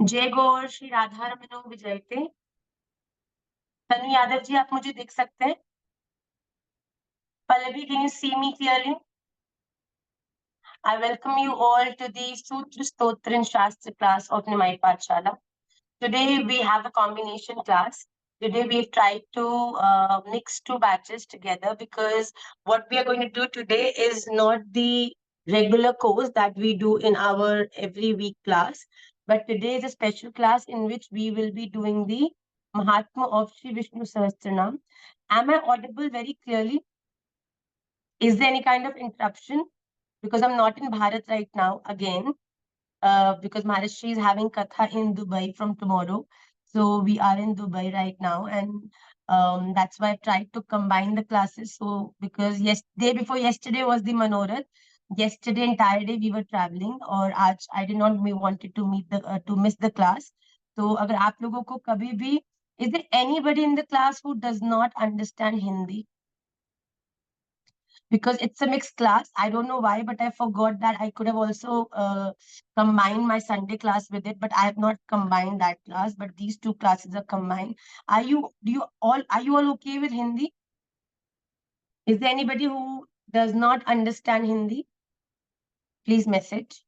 जय गौर श्री राधा रमनो विजयते। तनु यादव जी, आप मुझे देख सकते हैं? Pallavi, can you see me clearly? I welcome you all to the Sutra Stotra and Shastra class of Nimai Pathshala. Today we have a combination class. Today we've tried to mix two batches together because what we are going to do today is not the regular course that we do in our every week class, but today is a special class in which we will be doing the Mahatma of Sri Vishnu Sahasranam. Am I audible very clearly? Is there any kind of interruption? Because I'm not in Bharat right now again, because Maharashtra is having Katha in Dubai from tomorrow. So we are in Dubai right now, and that's why I've tried to combine the classes. So because day before yesterday was the Manorat. Yesterday entire day we were traveling, or आज I did not wanted to to miss the class. So अगर आप लोगों को कभी भी, is there anybody in the class who does not understand Hindi? Because it's a mixed class. I don't know why, but I forgot that I could have also combined my Sunday class with it, but I have not combined that class. But these two classes are combined. Are you all okay with Hindi? Is there anybody who does not understand Hindi? Please message.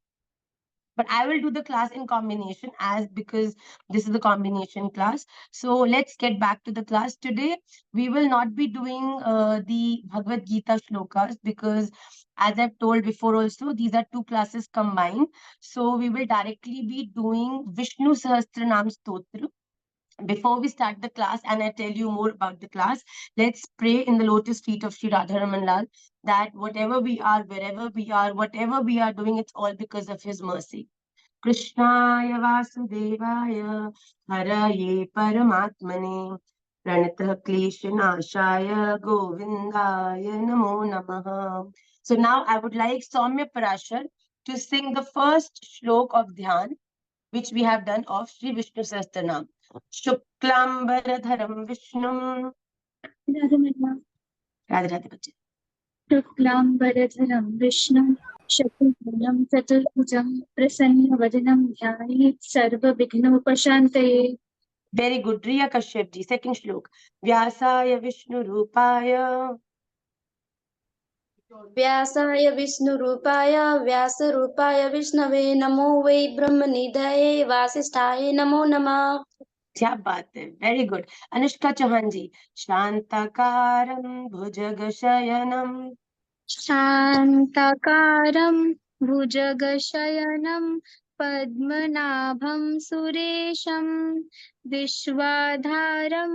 But I will do the class in combination because this is the combination class. So let's get back to the class. Today, we will not be doing the Bhagavad Gita shlokas because as I've told before also, these are two classes combined. So we will directly be doing Vishnu Sahasranam Stotra. Before we start the class and I tell you more about the class, let's pray in the lotus feet of Sri Radharaman Lal that whatever we are, wherever we are, whatever we are doing, it's all because of his mercy. कृष्णाय वासुदेवाय हरये परमात्मने प्रणतः क्लेशनाशाय गोविन्दाय नमो नमः. So now I would like Soumya Parashar to sing the first shlok of Dhyan, which we have done of Sri Vishnu Sahasranam. Shuklambaradharam Vishnum. Radhe Radhe बच्चे. शुक्लाम्बरधरं विष्णुं शशिवर्णं चतुर्भुजं प्रसन्नवदनं ध्यायेत् सर्वविघ्नोपशान्तये. Very good. Riya Kashyap ji, second shlok. Vyasaya Vishnu Rupaya. व्यासाय विष्णुरूपाय व्यासरूपाय विष्णवे नमो वै ब्रह्मनिधये वासिष्ठाय नमो नमः. क्या बात है, वेरी गुड. अनुष्का चौहान जी, शांताकारं भुजगशयनम. शान्ताकारं भुजगशयनं पद्मनाभं सुरेशं विश्वाधारं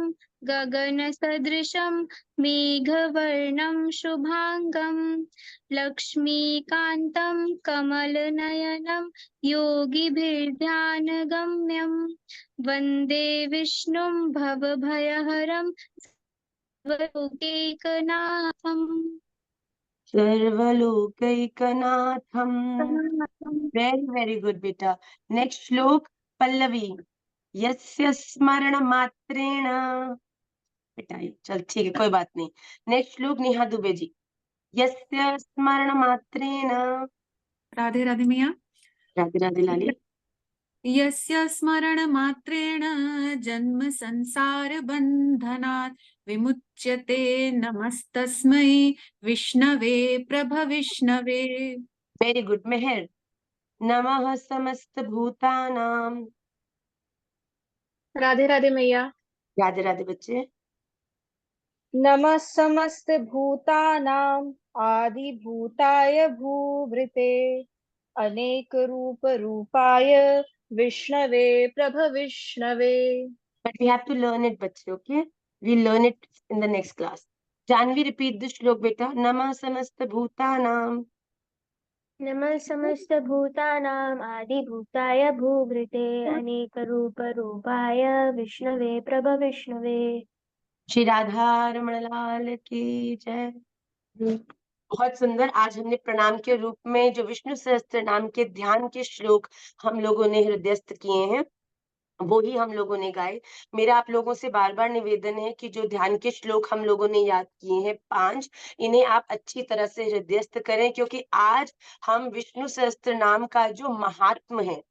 गगनसदृशं मेघवर्णं शुभांगं लक्ष्मीकान्तं कमलनयनं योगिभिर्ध्यानगम्यं वन्दे विष्णुं भवभयहरं सर्वलोकैकनाथम्. सर्वलोकैकनाथम. वेरी वेरी गुड बेटा. नेक्स्ट श्लोक पल्लवी. यस्य स्मरण मात्रेण. बेटा चल ठीक है, कोई बात नहीं. नेक्स्ट श्लोक नेहा दुबे जी. यस्य स्मरण मात्रेण. राधे राधे मैया. राधे राधे लाली. यस्य स्मरणमात्रेण जन्म संसार बंधनात् विमुच्यते नमस्तस्मै विष्णवे प्रभविष्णवे. Very good. मेहर. नमः समस्त भूतानाम. राधे राधे मैया. राधे राधे बच्चे. नमः समस्त भूतानां आदिभूताय भूभृते अनेक रूप रूपाय विष्णवे प्रभविष्णवे. But we have to learn it, बच्चे. Okay, we'll learn it in the next class. Janvi, repeat this श्लोक बेटा. नमः समस्त भूतानाम. नमः समस्त भूतानां आदिभूताय भूभृते अनेक रूप रूपाय विष्णवे प्रभविष्णवे. श्री राधा रमण लाल की जय. बहुत सुंदर. आज हमने प्रणाम के रूप में जो विष्णु सहस्त्र नाम के ध्यान के श्लोक हम लोगों ने हृदयस्थ किए हैं, वो ही हम लोगों ने गाए. मेरा आप लोगों से बार बार निवेदन है कि जो ध्यान के श्लोक हम लोगों ने याद किए हैं 5, इन्हें आप अच्छी तरह से हृदयस्थ करें, क्योंकि आज हम विष्णु सहस्त्र नाम का जो महात्म है,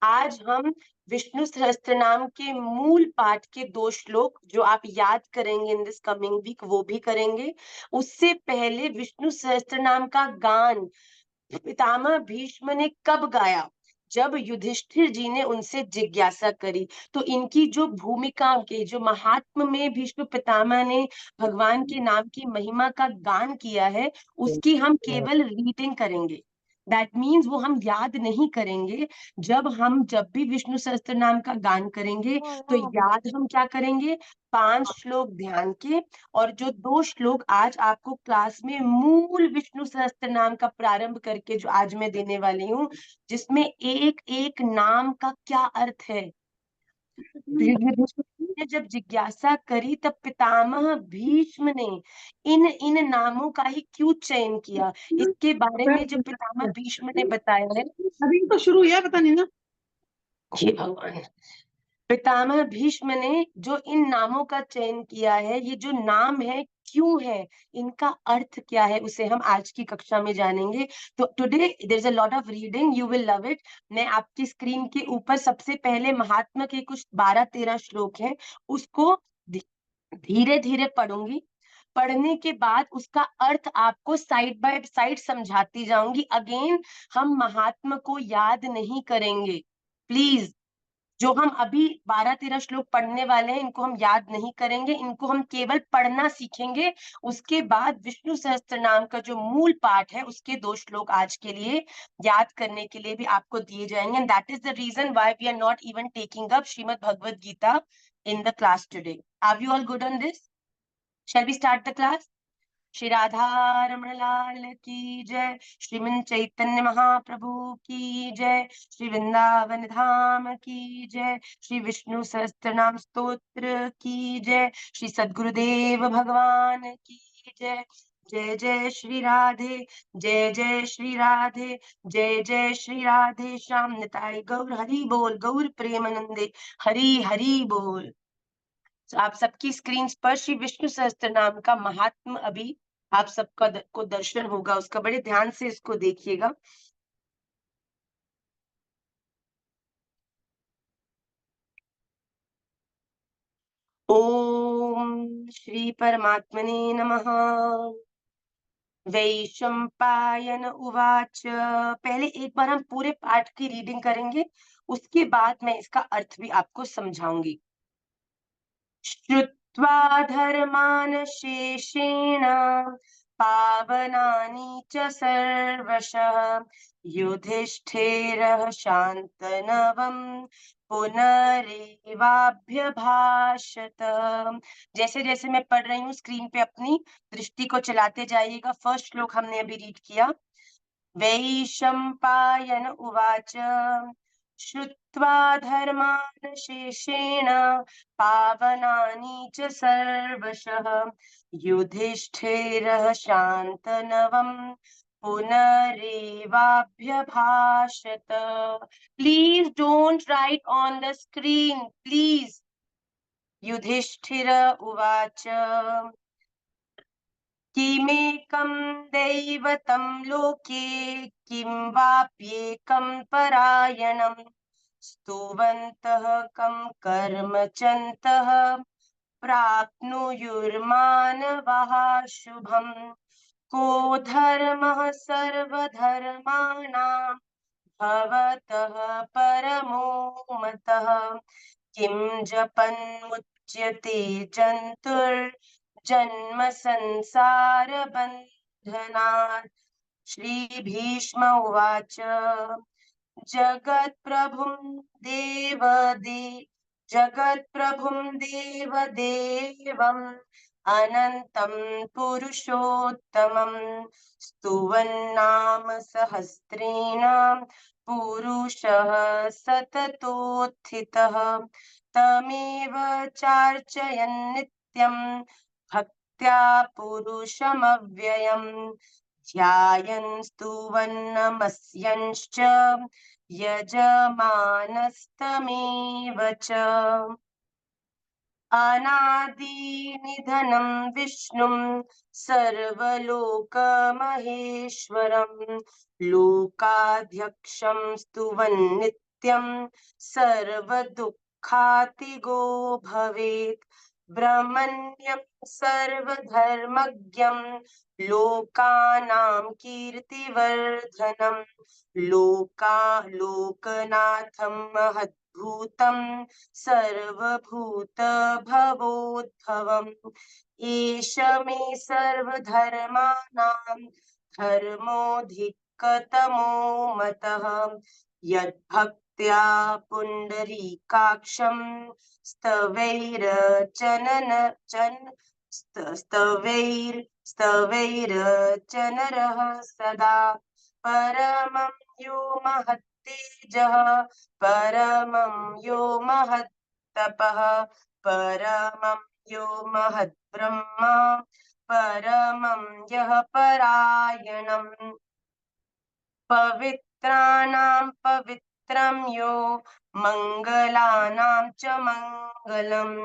आज हम विष्णु सहस्त्र नाम के मूल पाठ के 2 श्लोक जो आप याद करेंगे इन दिस कमिंग वीक वो भी करेंगे। उससे पहले विष्णु सहस्त्र नाम का गान पितामह भीष्म ने कब गाया? जब युधिष्ठिर जी ने उनसे जिज्ञासा करी। तो इनकी जो भूमिका के जो महात्म में भीष्म पितामह ने भगवान के नाम की महिमा का गान किया है, उसकी हम केवल रीडिंग करेंगे। दैट मीन्स वो हम याद नहीं करेंगे। जब भी विष्णु सहस्त्र नाम का गान करेंगे तो याद हम क्या करेंगे? 5 श्लोक ध्यान के, और जो 2 श्लोक आज आपको क्लास में मूल विष्णु सहस्त्र नाम का प्रारंभ करके जो आज मैं देने वाली हूँ, जिसमें एक एक नाम का क्या अर्थ है। युधिष्ठिर ने जब जिज्ञासा करी तब पितामह भीष्म ने इन इन नामों का ही क्यों चयन किया, इसके बारे में जो पितामह भीष्म ने बताया है। अभी तो शुरू हुआ है, पता नहीं ना। हे भगवान, पितामह भीष्म ने जो इन नामों का चयन किया है, ये जो नाम है क्यों है, इनका अर्थ क्या है, उसे हम आज की कक्षा में जानेंगे। तो today there is a lot of reading, you will love it. मैं आपकी स्क्रीन के ऊपर सबसे पहले महात्मा के कुछ 12-13 श्लोक हैं, उसको धीरे धीरे पढ़ूंगी। पढ़ने के बाद उसका अर्थ आपको साइड बाय साइड समझाती जाऊंगी। अगेन हम महात्मा को याद नहीं करेंगे प्लीज। जो हम अभी 12-13 श्लोक पढ़ने वाले हैं, इनको हम याद नहीं करेंगे, इनको हम केवल पढ़ना सीखेंगे। उसके बाद विष्णु सहस्त्र नाम का जो मूल पाठ है, उसके 2 श्लोक आज के लिए याद करने के लिए भी आपको दिए जाएंगे। And that is the reason why we are not even taking up Shrimad Bhagavad Gita in the class today. Are you all good on this? Shall we start the class? Shri Radha Raman Lal की जय, श्रीमन चैतन्य महाप्रभु की जय, श्री वृंदावन धाम की जय, श्री विष्णु सहस्त्र नाम स्तोत्र की जय, श्री सद्गुरुदेव भगवान की जय। जय जय श्री राधे, जय जय श्री राधे, जय जय श्री राधे श्याम निताई गौर हरि बोल, गौर प्रेमानंदे हरि हरि बोल। तो आप सबकी स्क्रीन पर श्री विष्णु सहस्त्र नाम का महात्म अभी आप सबका को दर्शन होगा, उसका बड़े ध्यान से इसको देखिएगा। ओम श्री परमात्मने नमः। वैशंपायन उवाच। पहले एक बार हम पूरे पाठ की रीडिंग करेंगे, उसके बाद मैं इसका अर्थ भी आपको समझाऊंगी। श्रुत्वा धर्मान शेषेण पावनानि च सर्वशः युधिष्ठिरः शान्तनवम् पुनरेवाभ्यभाषत। जैसे जैसे मैं पढ़ रही हूँ स्क्रीन पे अपनी दृष्टि को चलाते जाइएगा। फर्स्ट श्लोक हमने अभी रीड किया। वैशंपायन उवाच। श्रुत्वा धर्मान शेषेण पावनानि च सर्वशः युधिष्ठिरः शान्तनवम् पुनरेवाभ्यभाषत। Please don't write on the screen, please. Yudhishthir उवाच। किमेकं दैवतं लोके किं वाप्येकं परायणम् स्तुवन्तः कं कर्म चन्तः प्राप्नुयुर्मानवः शुभम् को धर्मः सर्वधर्माणां भवतः परमो मतः किं जपन्मुच्यते जन्तुर्जन्म संसार बन्धनात्। श्री भीष्म उवाच। जगत्प्रभुं देवदेवम् अनन्तं पुरुषोत्तमं स्तुवन्नाम सहस्रेण पुरुषः सततोत्थितः तमेव चार्चयन् नित्यं भक्त्या पुरुषमव्ययम् ध्यायन् स्तुवन्नमस्यंश्च यजमानस्तमेव च। अनादिनिधनं विष्णुं सर्वलोकमहेश्वरं लोकाध्यक्षं स्तुवन् नित्यं सर्वदुःखातिगो भवेत्। ब्रह्मण्यं सर्वधर्मज्ञं लोकानां कीर्तिवर्धनं लोकनाथं महद्भूतं सर्वभूत भवोद्भवम्। एष मे सर्वधर्माणां धर्मोऽधिकतमो मतः। यद्भक्त्या पुण्डरीकाक्षं स्तवैर्चनरः सदा परमं यो महत्तेजः परमं यो महत्तपः परमं यो महद्ब्रह्मा परमं यः परायणम्। पवित्राणां पवित्रं यो मंगलानां च मंगलम्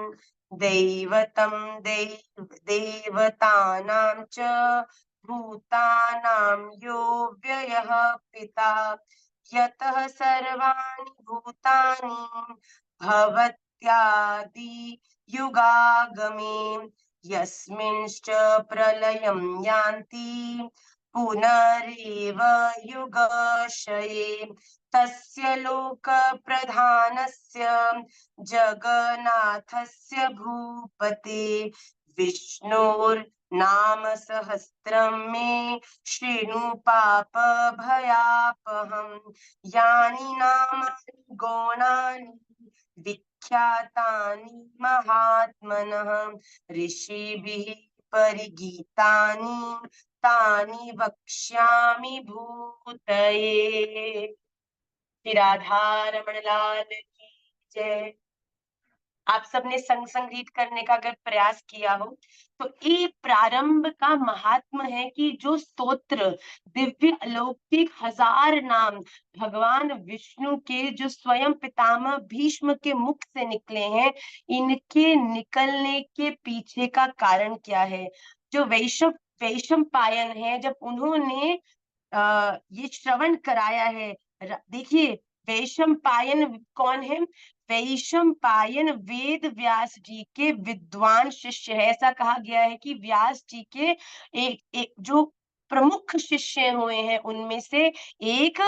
देवतानां च भूतानां यो व्ययः पिता यतः सर्वाणि भूतानि भवत्यादि युगागमे यस्मिंश्च प्रलयं यान्ति पुनरेव युगक्षये तस्य लोक प्रधानस्य जगन्नाथस्य भूपते विष्णोर्नाम सहस्रं मे शृणु पाप भयापहम्। यानि नामानि गौणानि विख्यातानि महात्मनः ऋषिभिः परिगीतानि तानि वक्ष्यामि भूतये। श्री राधा रमण लाल की जय। आप सबने संग संग रीड करने का अगर प्रयास किया हो तो ये प्रारंभ का महात्म है कि जो स्तोत्र दिव्य अलौकिक 1000 नाम भगवान विष्णु के जो स्वयं पितामह भीष्म के मुख से निकले हैं, इनके निकलने के पीछे का कारण क्या है। जो वैशंपायन है, जब उन्होंने ये श्रवण कराया है, देखिए वैशंपायन कौन है। वैशंपायन वेद व्यास जी के विद्वान शिष्य है। ऐसा कहा गया है कि व्यास जी के एक जो प्रमुख शिष्य हुए हैं उनमें से एक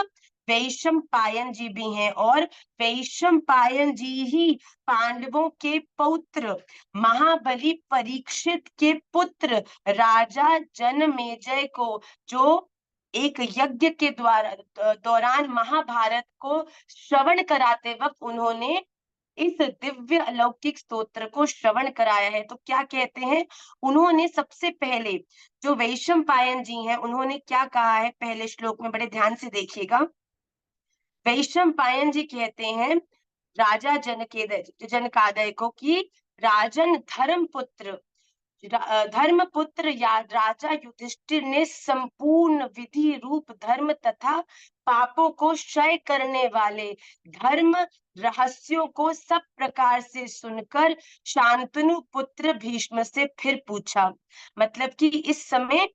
वैशंपायन जी भी हैं। और वैशंपायन जी ही पांडवों के पौत्र महाबली परीक्षित के पुत्र राजा जनमेजय को, जो एक यज्ञ के दौरान महाभारत को श्रवण कराते वक्त उन्होंने इस दिव्य अलौकिक स्तोत्र को श्रवण कराया है। तो क्या कहते हैं, उन्होंने सबसे पहले जो वैशंपायन जी हैं उन्होंने क्या कहा है, पहले श्लोक में बड़े ध्यान से देखिएगा। वैशंपायन जी कहते हैं राजा जनकादय को कि राजन धर्मपुत्र या राजा युधिष्ठिर ने संपूर्ण विधि रूप धर्म तथा पापों को क्षय करने वाले धर्म रहस्यों को सब प्रकार से सुनकर शांतनु पुत्र भीष्म से फिर पूछा। मतलब कि इस समय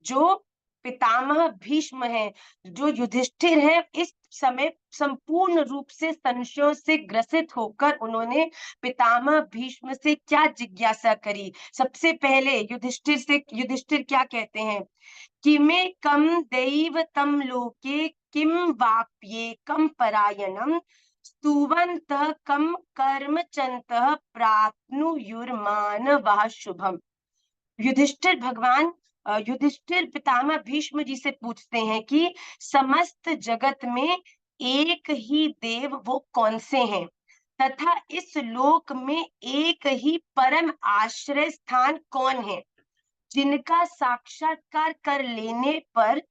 जो पितामह भीष्म है, जो युधिष्ठिर है, इस समय संपूर्ण रूप से संशयों से ग्रसित होकर उन्होंने पितामह भीष्म से क्या जिज्ञासा करी। सबसे पहले युधिष्ठिर क्या कहते हैं, किमे कम दैवतम लोके किम वाप्येकम परायणम स्तुवन्तः कम कर्मचन्तः प्राप्नुयुर्मानवः शुभम। युधिष्ठिर पितामह भीष्म जी से पूछते हैं कि समस्त जगत में एक ही देव वो कौन से हैं, तथा इस लोक में एक ही परम आश्रय स्थान कौन है, जिनका साक्षात्कार कर लेने पर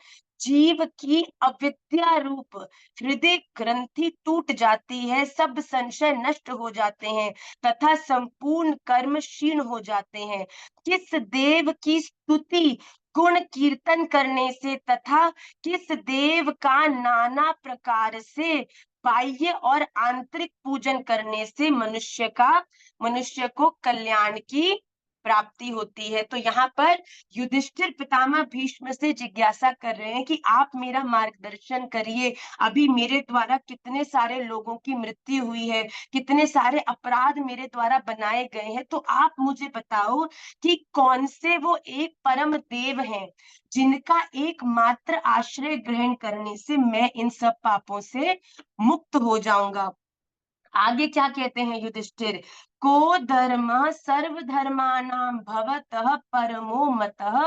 जीव की अविद्या रूप हृदय ग्रंथि टूट जाती है, सब संशय नष्ट हो जाते हैं तथा संपूर्ण कर्म क्षीण हो जाते हैं। किस देव की स्तुति गुण कीर्तन करने से तथा किस देव का नाना प्रकार से बाह्य और आंतरिक पूजन करने से मनुष्य को कल्याण की प्राप्ति होती है। तो यहाँ पर युधिष्ठिर पितामह भीष्म से जिज्ञासा कर रहे हैं कि आप मेरा मार्गदर्शन करिए, अभी मेरे द्वारा कितने सारे लोगों की मृत्यु हुई है, कितने सारे अपराध मेरे द्वारा बनाए गए हैं, तो आप मुझे बताओ कि कौन से वो एक परम देव हैं जिनका एकमात्र आश्रय ग्रहण करने से मैं इन सब पापों से मुक्त हो जाऊंगा। आगे क्या कहते हैं युधिष्ठिर, को धर्म सर्वधर्माणां भवतः परमो मतः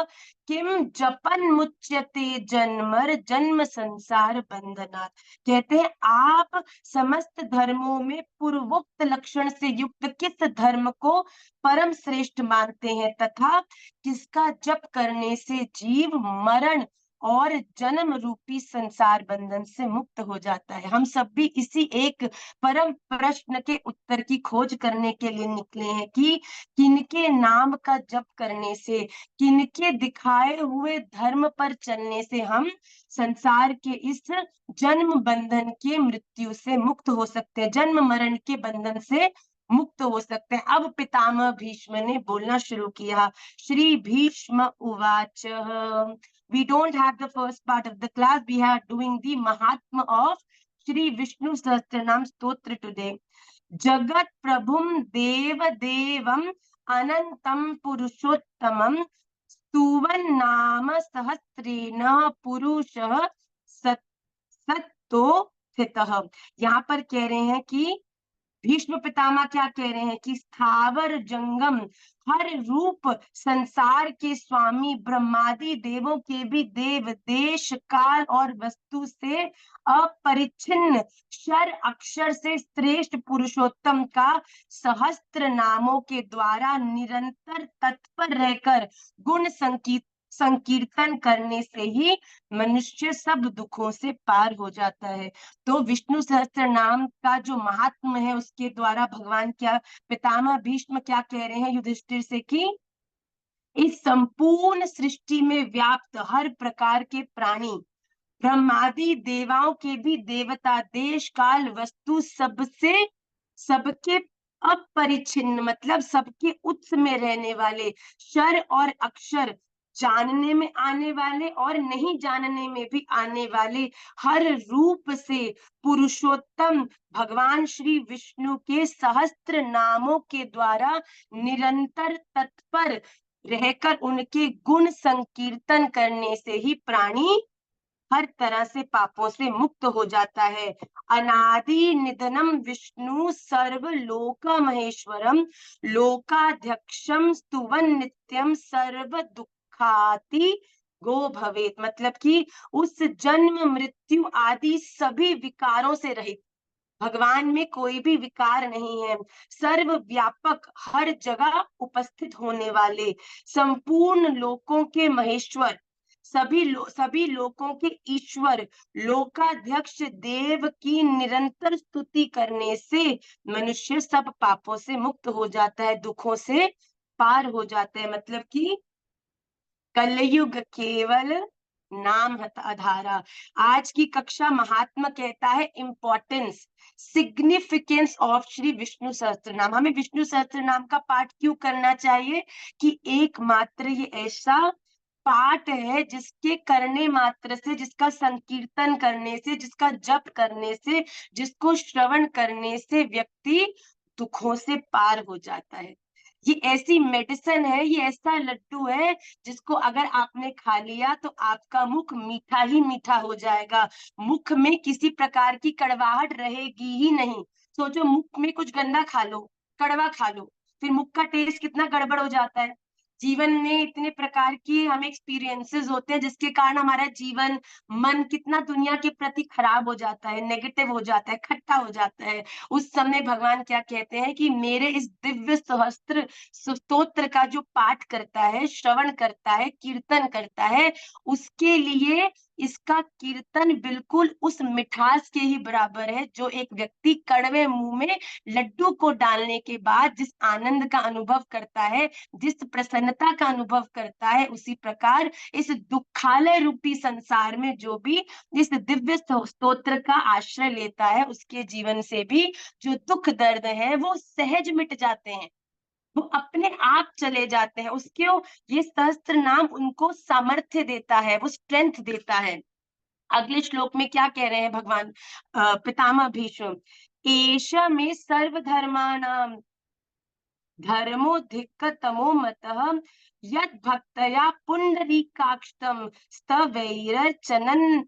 किम जपन मुच्यते जन्मर जन्म संसार बंधनात्। कहते हैं आप समस्त धर्मों में पूर्वोक्त लक्षण से युक्त किस धर्म को परम श्रेष्ठ मानते हैं तथा किसका जप करने से जीव मरण और जन्म रूपी संसार बंधन से मुक्त हो जाता है। हम सब भी इसी एक परम प्रश्न के उत्तर की खोज करने के लिए निकले हैं कि किनके नाम का जप करने से, किनके दिखाए हुए धर्म पर चलने से हम संसार के इस जन्म बंधन के मृत्यु से मुक्त हो सकते हैं, जन्म मरण के बंधन से मुक्त हो सकते हैं। अब पितामह भीष्म ने बोलना शुरू किया। श्री भीष्म उवाच, we don't have the first part of the class, we are doing the Mahatma of Shri Vishnu Sahasranam Stotra today. Jagat Prabhum Deva Devam Anantam Purushottamam Stuvan Nama Sahasrena Purushah Satto Thitah। यहाँ पर कह रहे हैं कि भीष्म पितामह क्या कह रहे हैं कि स्थावर जंगम हर रूप संसार के स्वामी ब्रह्मादि देवों के भी देव, देश काल और वस्तु से अपरिच्छिन्न क्षर अक्षर से श्रेष्ठ पुरुषोत्तम का सहस्त्र नामों के द्वारा निरंतर तत्पर रहकर गुण संकीर्तन करने से ही मनुष्य सब दुखों से पार हो जाता है। तो विष्णु सहस्त्र नाम का जो महात्म है उसके द्वारा भगवान क्या, पितामह भीष्म क्या कह रहे हैं युधिष्ठिर से कि इस संपूर्ण सृष्टि में व्याप्त हर प्रकार के प्राणी, ब्रह्मादि देवाओं के भी देवता, देश काल वस्तु सबसे सबके अपरिच्छिन्न मतलब सबके उत्स में रहने वाले, क्षर और अक्षर जानने में आने वाले और नहीं जानने में भी आने वाले हर रूप से पुरुषोत्तम भगवान श्री विष्णु के सहस्त्र नामों के द्वारा निरंतर तत्पर रहकर उनके गुण संकीर्तन करने से ही प्राणी हर तरह से पापों से मुक्त हो जाता है। अनादि निधनम विष्णु सर्व लोक महेश्वरम लोकाध्यक्षम स्तुवन नित्यम सर्व दुखाति गो भवेत। मतलब कि उस जन्म मृत्यु आदि सभी विकारों से रहित, भगवान में कोई भी विकार नहीं है, सर्व व्यापक हर जगह उपस्थित होने वाले, संपूर्ण लोकों के महेश्वर, सभी लोकों के ईश्वर, लोकाध्यक्ष देव की निरंतर स्तुति करने से मनुष्य सब पापों से मुक्त हो जाता है, दुखों से पार हो जाता है। मतलब कि कलयुग केवल नाम आधारा। आज की कक्षा महात्मा कहता है importance, significance of Shri Vishnu Sahasranama. हमें विष्णु सहस्त्रनाम का पाठ क्यों करना चाहिए कि एकमात्र ये ऐसा पाठ है जिसके करने मात्र से, जिसका संकीर्तन करने से, जिसका जप करने से, जिसको श्रवण करने से व्यक्ति दुखों से पार हो जाता है। ये ऐसी मेडिसिन है, ये ऐसा लड्डू है जिसको अगर आपने खा लिया तो आपका मुख मीठा ही मीठा हो जाएगा, मुख में किसी प्रकार की कड़वाहट रहेगी ही नहीं। सोचो मुख में कुछ गंदा खा लो, कड़वा खा लो, फिर मुख का टेस्ट कितना गड़बड़ हो जाता है। जीवन में इतने प्रकार की हमें एक्सपीरियंसेस होते हैं जिसके कारण हमारा जीवन मन कितना दुनिया के प्रति खराब हो जाता है, नेगेटिव हो जाता है, खट्टा हो जाता है। उस समय भगवान क्या कहते हैं कि मेरे इस दिव्य सहस्त्र स्तोत्र का जो पाठ करता है, श्रवण करता है, कीर्तन करता है, उसके लिए इसका कीर्तन बिल्कुल उस मिठास के ही बराबर है जो एक व्यक्ति कड़वे मुंह में लड्डू को डालने के बाद जिस आनंद का अनुभव करता है, जिस प्रसन्नता का अनुभव करता है, उसी प्रकार इस दुखालय रूपी संसार में जो भी इस दिव्य स्तोत्र का आश्रय लेता है उसके जीवन से भी जो दुख दर्द है वो सहज मिट जाते हैं। वो अपने आप चले जाते हैं। उसके ये सहस्त्र नाम उनको सामर्थ्य देता है, वो स्ट्रेंथ देता है। अगले श्लोक में क्या कह रहे हैं भगवान पितामह भीष्म, एष में सर्वधर्माणां धर्मोऽधिकतमो मतः यद भक्तया पुंडरीकाक्षं स्तवैरर्चनन्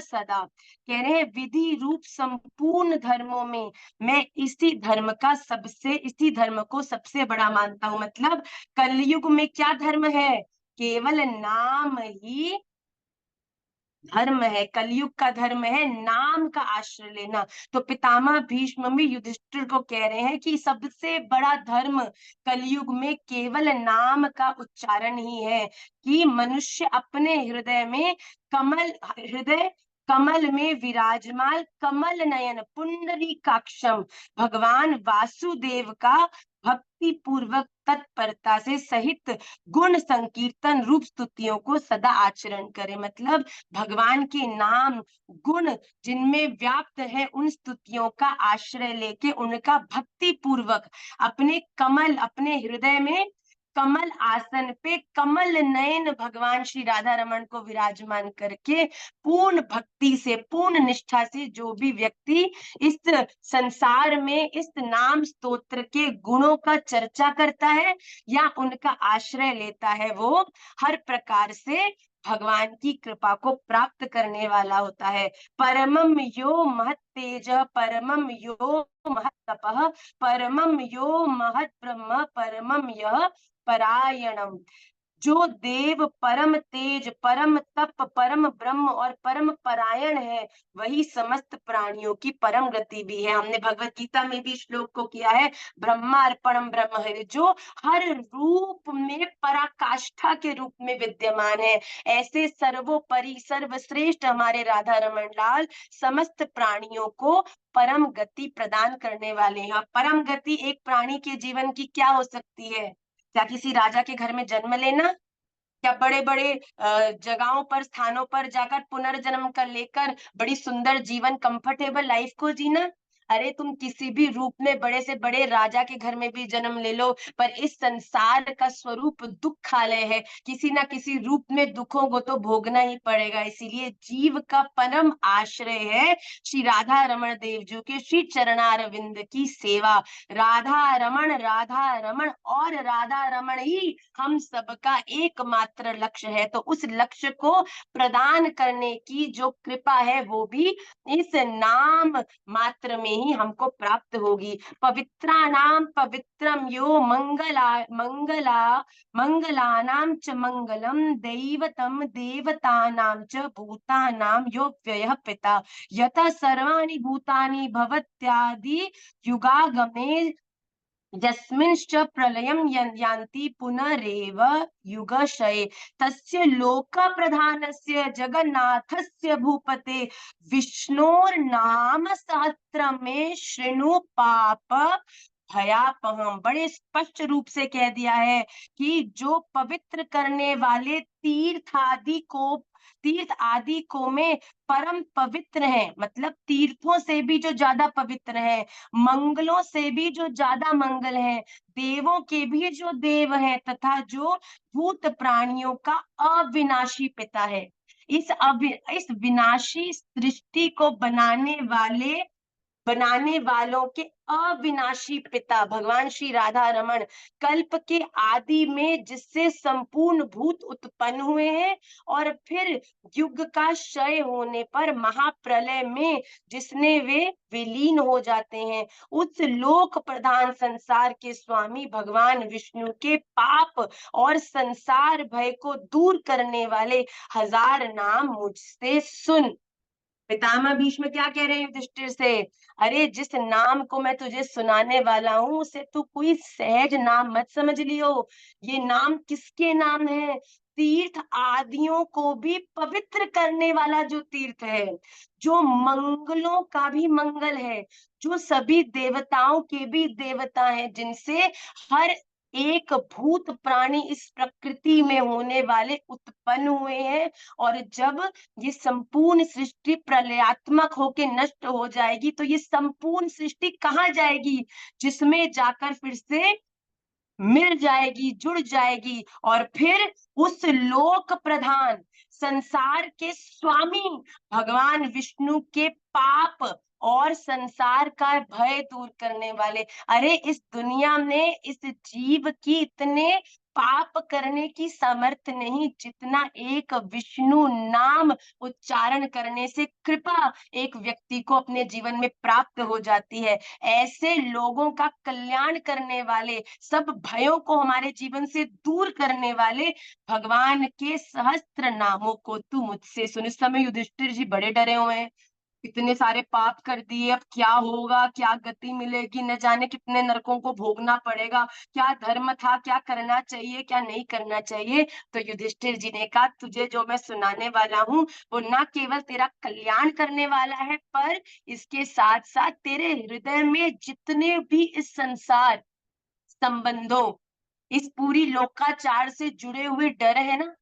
सदा। कह रहे हैं विधि रूप संपूर्ण धर्मों में मैं इसी धर्म को सबसे बड़ा मानता हूं। मतलब कलयुग में क्या धर्म है? केवल नाम ही धर्म है। कलयुग का धर्म है नाम का आश्रय लेना। तो पितामह भीष्म भी युधिष्ठिर को कह रहे हैं कि सबसे बड़ा धर्म कलयुग में केवल नाम का उच्चारण ही है, कि मनुष्य अपने हृदय कमल में विराजमान कमल नयन पुंडरीकाक्षम भगवान वासुदेव का भक्ति पूर्वक तत्परता से सहित गुण संकीर्तन रूप स्तुतियों को सदा आचरण करे। मतलब भगवान के नाम गुण जिनमें व्याप्त है उन स्तुतियों का आश्रय लेके उनका भक्ति पूर्वक अपने हृदय में कमल आसन पे कमल नयन भगवान श्री राधा रमन को विराजमान करके पूर्ण भक्ति से पूर्ण निष्ठा से जो भी व्यक्ति इस संसार में इस नाम स्तोत्र के गुणों का चर्चा करता है या उनका आश्रय लेता है, वो हर प्रकार से भगवान की कृपा को प्राप्त करने वाला होता है। परमम यो महत तेज परमम यो महत तपः परमम यो महत ब्रह्म परमम यः परायणम। जो देव परम तेज परम तप परम ब्रह्म और परम परायण है वही समस्त प्राणियों की परम गति भी है। हमने भगवत गीता में भी श्लोक को किया है, ब्रह्मार्पणम ब्रह्म है, जो हर रूप में पराकाष्ठा के रूप में विद्यमान है। ऐसे सर्वोपरि सर्वश्रेष्ठ हमारे राधा रमन लाल समस्त प्राणियों को परम गति प्रदान करने वाले हैं। परम गति एक प्राणी के जीवन की क्या हो सकती है? क्या किसी राजा के घर में जन्म लेना, क्या बड़े बड़े जगहों पर स्थानों पर जाकर पुनर्जन्म कर लेकर बड़ी सुंदर जीवन कंफर्टेबल लाइफ को जीना? अरे तुम किसी भी रूप में बड़े से बड़े राजा के घर में भी जन्म ले लो, पर इस संसार का स्वरूप दुखालय है, किसी ना किसी रूप में दुखों को तो भोगना ही पड़ेगा। इसीलिए जीव का परम आश्रय है श्री राधा रमण देव जी के श्री चरणारविंद की सेवा। राधा रमण और राधा रमण ही हम सबका एकमात्र लक्ष्य है। तो उस लक्ष्य को प्रदान करने की जो कृपा है वो भी इस नाम मात्र में ही हमको प्राप्त होगी। पवित्राणाम पवित्रम यो मंगलानाम च मंगलम दैवतम देवतानां च भूतानां यो व्ययः पिता यथा सर्वाणि भूतानि भवत्यादि युगागमे यस्मिंश्च प्रलयं यान्ति पुनरेव युगक्षये तस्य लोक प्रधानस्य जगन्नाथस्य भूपते विष्णोर्नाम सहस्रमे शृणु पाप भयापहम। बड़े स्पष्ट रूप से कह दिया है कि जो पवित्र करने वाले तीर्थ आदि को में परम पवित्र है, मतलब तीर्थों से भी जो ज्यादा पवित्र है, मंगलों से भी जो ज्यादा मंगल है, देवों के भी जो देव है, तथा जो भूत प्राणियों का अविनाशी पिता है। इस विनाशी सृष्टि को बनाने वालों के अविनाशी पिता भगवान श्री राधा रमण कल्प के आदि में जिससे संपूर्ण भूत उत्पन्न हुए हैं और फिर युग का क्षय होने पर महाप्रलय में जिसने वे विलीन हो जाते हैं, उस लोक प्रधान संसार के स्वामी भगवान विष्णु के पाप और संसार भय को दूर करने वाले 1000 नाम मुझसे सुन। पितामह भीष्म क्या कह रहे हैं युधिष्ठिर से? अरे जिस नाम को मैं तुझे सुनाने वाला हूं उसे तू कोई सहज नाम मत समझ लियो। ये नाम किसके नाम है? तीर्थ आदियों को भी पवित्र करने वाला जो तीर्थ है, जो मंगलों का भी मंगल है, जो सभी देवताओं के भी देवता है, जिनसे हर एक भूत प्राणी इस प्रकृति में होने वाले उत्पन्न हुए हैं। और जब ये संपूर्ण सृष्टि प्रलयात्मक होके नष्ट हो जाएगी तो ये संपूर्ण सृष्टि कहाँ जाएगी? जिसमें जाकर फिर से मिल जाएगी, जुड़ जाएगी, और फिर उस लोक प्रधान, संसार के स्वामी भगवान विष्णु के पाप और संसार का भय दूर करने वाले, अरे इस दुनिया में इस जीव की इतने पाप करने की सामर्थ्य नहीं जितना एक विष्णु नाम उच्चारण करने से कृपा एक व्यक्ति को अपने जीवन में प्राप्त हो जाती है। ऐसे लोगों का कल्याण करने वाले, सब भयों को हमारे जीवन से दूर करने वाले भगवान के सहस्त्र नामों को तू मुझसे सुन। इस समय युधिष्ठिर जी बड़े डरे हुए हैं, इतने सारे पाप कर दिए, अब क्या होगा, क्या गति मिलेगी, न जाने कितने नरकों को भोगना पड़ेगा, क्या धर्म था, क्या करना चाहिए, क्या नहीं करना चाहिए। तो युधिष्ठिर जी ने कहा तुझे जो मैं सुनाने वाला हूँ वो ना केवल तेरा कल्याण करने वाला है, पर इसके साथ साथ तेरे हृदय में जितने भी इस संसार संबंधों, इस पूरी लोकाचार से जुड़े हुए डर है ना,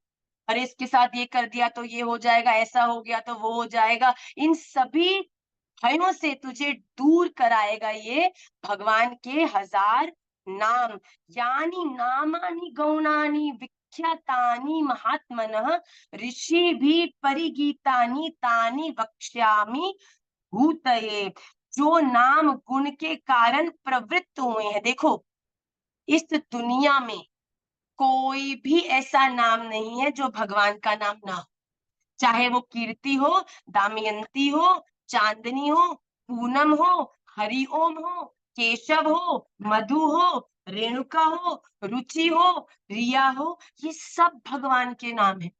अरे इसके साथ ये कर दिया तो ये हो जाएगा, ऐसा हो गया तो वो हो जाएगा, इन सभी भयों से तुझे दूर कराएगा ये भगवान के हजार नाम। यानी नामानि गौणानि विख्यातानि महात्मनः ऋषि भी परिगीतानि तानि वक्ष्यामि भूतये। जो नाम गुण के कारण प्रवृत्त हुए हैं, देखो इस दुनिया में कोई भी ऐसा नाम नहीं है जो भगवान का नाम ना हो, चाहे वो कीर्ति हो, दमयंती हो, चांदनी हो, पूनम हो, हरिओम हो, केशव हो, मधु हो, रेणुका हो, रुचि हो, रिया हो, ये सब भगवान के नाम है।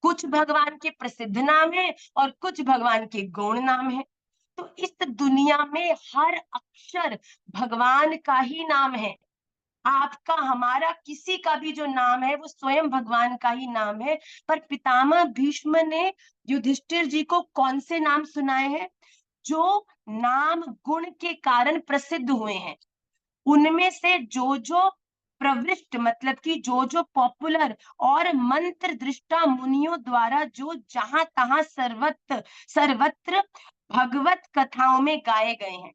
कुछ भगवान के प्रसिद्ध नाम है और कुछ भगवान के गौण नाम है। तो इस दुनिया में हर अक्षर भगवान का ही नाम है। आपका, हमारा, किसी का भी जो नाम है वो स्वयं भगवान का ही नाम है। पर पितामह भीष्म ने युधिष्ठिर जी को कौन से नाम सुनाए हैं? जो नाम गुण के कारण प्रसिद्ध हुए हैं, उनमें से जो प्रविष्ट, मतलब कि जो पॉपुलर और मंत्र दृष्टा मुनियों द्वारा जो जहां तहां सर्वत्र सर्वत्र भगवत कथाओं में गाए गए हैं,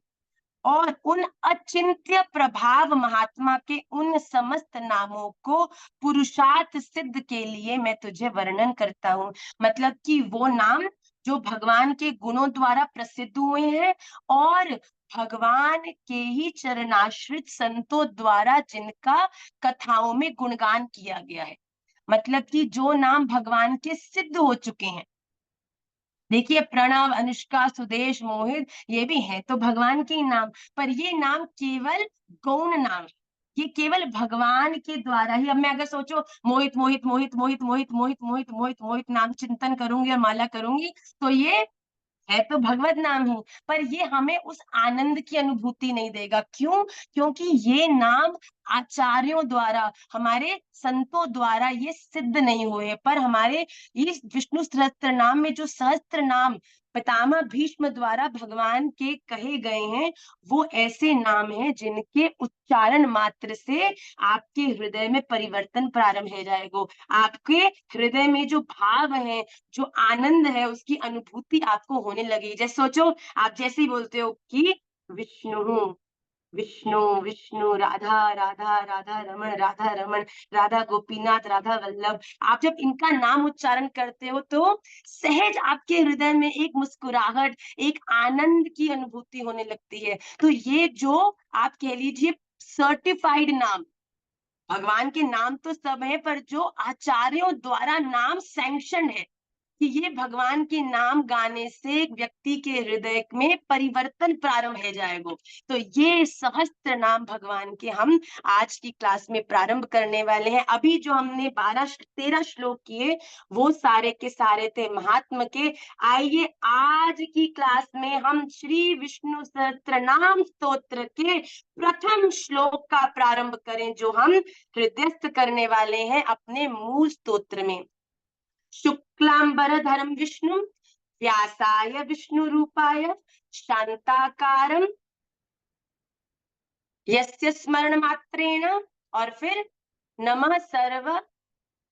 और उन अचिंत्य प्रभाव महात्मा के उन समस्त नामों को पुरुषार्थ सिद्ध के लिए मैं तुझे वर्णन करता हूँ। मतलब कि वो नाम जो भगवान के गुणों द्वारा प्रसिद्ध हुए हैं और भगवान के ही चरणाश्रित संतों द्वारा जिनका कथाओं में गुणगान किया गया है, मतलब कि जो नाम भगवान के सिद्ध हो चुके हैं। देखिए प्रणव, अनुष्का, सुदेश, मोहित, ये भी है तो भगवान के ही नाम, पर ये नाम केवल गौण नाम है, ये केवल भगवान के द्वारा ही। अब मैं अगर सोचो मोहित मोहित मोहित मोहित मोहित मोहित मोहित मोहित मोहित नाम चिंतन करूंगी और माला करूंगी, तो ये है तो भगवत नाम ही, पर ये हमें उस आनंद की अनुभूति नहीं देगा। क्यों? क्योंकि ये नाम आचार्यों द्वारा, हमारे संतों द्वारा ये सिद्ध नहीं हुए, पर हमारे इस विष्णु सहस्त्र नाम में जो सहस्त्र नाम पितामह भीष्म द्वारा भगवान के कहे गए हैं, वो ऐसे नाम हैं जिनके उच्चारण मात्र से आपके हृदय में परिवर्तन प्रारंभ हो जाएगा। आपके हृदय में जो भाव है, जो आनंद है, उसकी अनुभूति आपको होने लगेगी। जैसे सोचो, आप जैसे ही बोलते हो कि विष्णु विष्णु विष्णु, राधा राधा राधा रमण, राधा रमण, राधा गोपीनाथ, राधा वल्लभ, आप जब इनका नाम उच्चारण करते हो तो सहज आपके हृदय में एक मुस्कुराहट, एक आनंद की अनुभूति होने लगती है। तो ये जो आप कह लीजिए सर्टिफाइड नाम, भगवान के नाम तो सब है, पर जो आचार्यों द्वारा नाम सैंक्शन है कि ये भगवान के नाम गाने से एक व्यक्ति के हृदय में परिवर्तन प्रारंभ हो जाएगा। तो ये सहस्त्र नाम भगवान के हम आज की क्लास में प्रारंभ करने वाले हैं। अभी जो हमने 13 श्लोक किए वो सारे के सारे थे महात्मा के। आइए आज की क्लास में हम श्री विष्णु सहस्त्र नाम स्तोत्र के प्रथम श्लोक का प्रारंभ करें, जो हम हृदयस्थ करने वाले हैं अपने मूल स्तोत्र में। शुक्लांबरधरं विष्णु व्यासाय विष्णु रूपाय शांताकारं यस्य स्मरण मात्रेण, और फिर नमः सर्व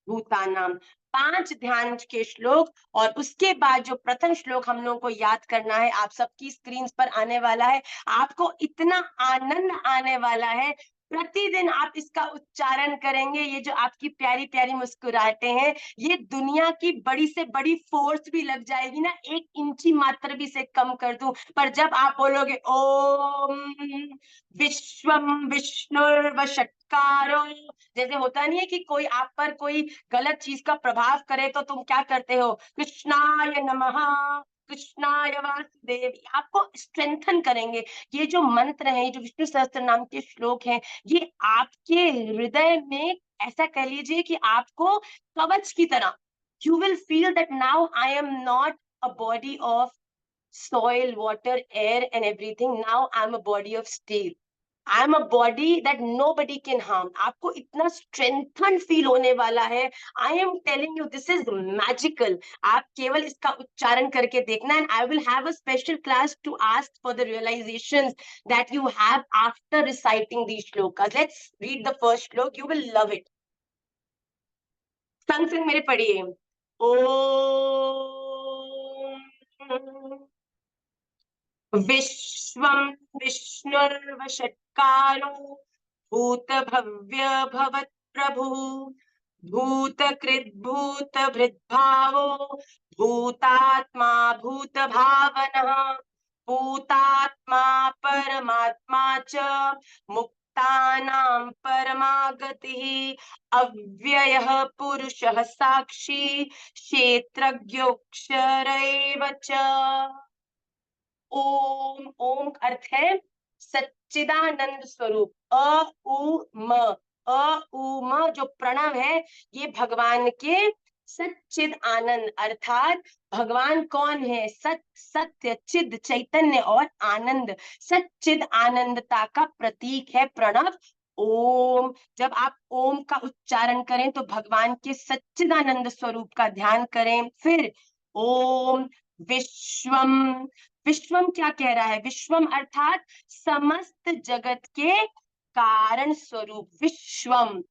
भूतानाम। 5 ध्यान के श्लोक, और उसके बाद जो प्रथम श्लोक हम लोगों को याद करना है, आप सबकी स्क्रीन पर आने वाला है। आपको इतना आनंद आने वाला है, प्रतिदिन आप इसका उच्चारण करेंगे, ये जो आपकी प्यारी प्यारी मुस्कुराहटें हैं, ये दुनिया की बड़ी से बड़ी फोर्स भी लग जाएगी ना, 1 इंची मात्र भी से कम कर दूं, पर जब आप बोलोगे ओम विश्वम विष्णुर्वषट्कारो, जैसे होता नहीं है कि कोई आप पर कोई गलत चीज का प्रभाव करे तो तुम क्या करते हो, कृष्णाय नमः, कृष्णाय वासुदेव, आपको स्ट्रेंथन करेंगे। ये जो मंत्र है, ये जो विष्णु सहस्त्र नाम के श्लोक हैं, ये आपके हृदय में ऐसा कह लीजिए कि आपको कवच की तरह, you will feel that now I am not a body of soil, water, air and everything. Now I'm a body of steel. I'm a body that nobody can harm. आपको इतना strengthened feel होने वाला है. I am telling you, this is magical. आप केवल इसका उच्चारण करके देखना, and I will have a special class to ask for the realizations that you have after reciting these shlokas. Let's read the first shlok. You will love it. संग संग मेरे पढ़िए. ओम विश्वं विष्णुर्वषट्कारो भूतभव्य भवत्प्रभुः भूतकृद्भूतभृद्भावो भूतात्मा भूतभावनः भूतात्मा परमात्मा च मुक्तानां परमागतिः अव्ययः पुरुषः साक्षी क्षेत्रज्ञोऽक्षर एव च. ओम, ओम अर्थ है सच्चिदानंद स्वरूप. अ उ म जो प्रणव है, ये भगवान के सच्चिद आनंद, अर्थात भगवान कौन है, सत्य चिद चैतन्य और आनंद, सच्चिद आनंदता का प्रतीक है प्रणव ओम. जब आप ओम का उच्चारण करें तो भगवान के सच्चिदानंद स्वरूप का ध्यान करें. फिर ओम विश्वम, विश्वम क्या कह रहा है, विश्वम अर्थात समस्त जगत के कारण स्वरूप. विश्वम,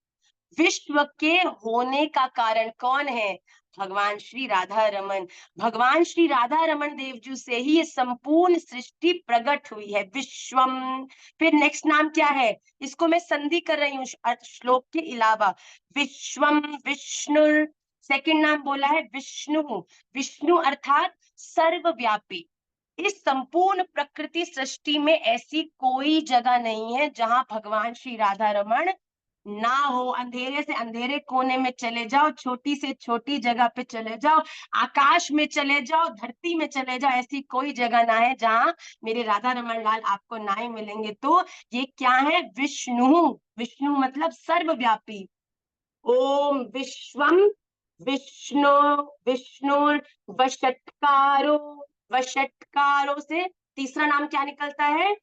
विश्व के होने का कारण कौन है, भगवान श्री राधा रमन. भगवान श्री राधा रमन देव जी से ही ये संपूर्ण सृष्टि प्रकट हुई है. विश्वम. फिर नेक्स्ट नाम क्या है, इसको मैं संधि कर रही हूँ श्लोक के अलावा. विश्वम विष्णु, सेकंड नाम बोला है विष्णु. विष्णु अर्थात सर्वव्यापी. इस संपूर्ण प्रकृति सृष्टि में ऐसी कोई जगह नहीं है जहां भगवान श्री राधा रमन ना हो. अंधेरे से अंधेरे कोने में चले जाओ, छोटी से छोटी जगह पे चले जाओ, आकाश में चले जाओ, धरती में चले जाओ, ऐसी कोई जगह ना है जहां मेरे राधा रमन लाल आपको ना ही मिलेंगे. तो ये क्या है, विष्णु. विष्णु मतलब सर्वव्यापी. ओम विश्वम विष्णु वषट्कारो, वषट्कारो से तीसरा नाम क्या निकलता है,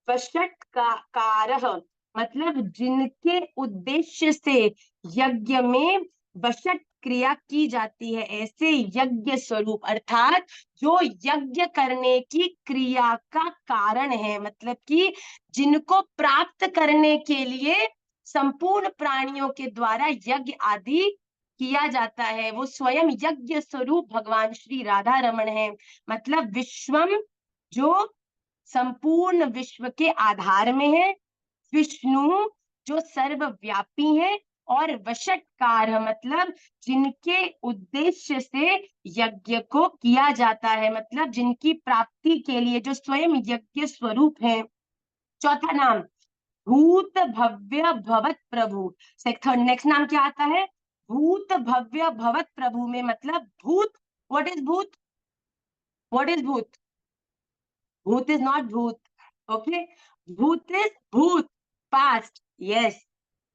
वषट्कारः, मतलब जिनके उद्देश्य से यज्ञ में वषट क्रिया की जाती है, ऐसे यज्ञ स्वरूप, अर्थात जो यज्ञ करने की क्रिया का कारण है, मतलब कि जिनको प्राप्त करने के लिए संपूर्ण प्राणियों के द्वारा यज्ञ आदि किया जाता है, वो स्वयं यज्ञ स्वरूप भगवान श्री राधा रमन है. मतलब विश्वम जो संपूर्ण विश्व के आधार में है, विष्णु जो सर्वव्यापी है, और वषट्कार मतलब जिनके उद्देश्य से यज्ञ को किया जाता है, मतलब जिनकी प्राप्ति के लिए जो स्वयं यज्ञ स्वरूप है. चौथा नाम भूत भव्य भवत प्रभु. नेक्स्ट नाम क्या आता है, भूत भव्य भवत प्रभु में मतलब भूत. व्हाट इज भूत, व्हाट इज भूत, भूत इज नॉट भूत. ओके, भूत इज भूत, past. Yes,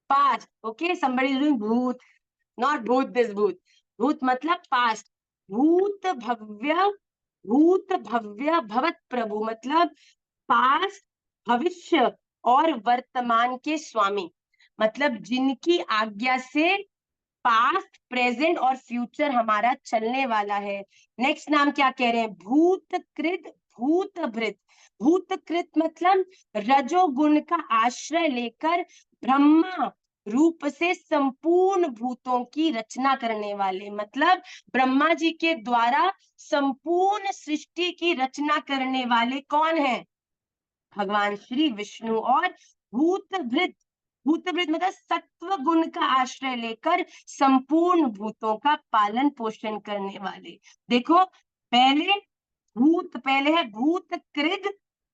past. Okay, somebody is doing bhoot, not bhoot this bhoot. Bhoot मतलब past. भूत भव्य भवत प्रभु मतलब past, भविष्य और वर्तमान के स्वामी, मतलब जिनकी आज्ञा से पास्ट, प्रेजेंट और फ्यूचर हमारा चलने वाला है. नेक्स्ट नाम क्या कह रहे हैं, भूतकृत भूतभृत. भूतकृत मतलब रजोगुण का आश्रय लेकर ब्रह्मा रूप से संपूर्ण भूतों की रचना करने वाले, मतलब ब्रह्मा जी के द्वारा संपूर्ण सृष्टि की रचना करने वाले कौन है, भगवान श्री विष्णु. और भूतभृत भूतभृत मतलब सत्व गुण का आश्रय लेकर संपूर्ण भूतों का पालन पोषण करने वाले। देखो पहले पहले है भूतकृत,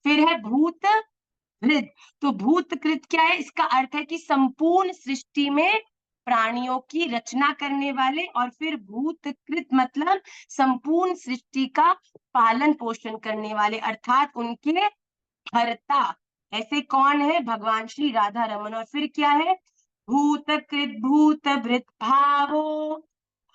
फिर है भूतभृत। तो भूतकृत क्या है, इसका अर्थ है कि संपूर्ण सृष्टि में प्राणियों की रचना करने वाले, और फिर भूतकृत मतलब संपूर्ण सृष्टि का पालन पोषण करने वाले, अर्थात उनके हरता। ऐसे कौन है, भगवान श्री राधा रमन। और फिर क्या है, भूतकृत भूतभृत भावो,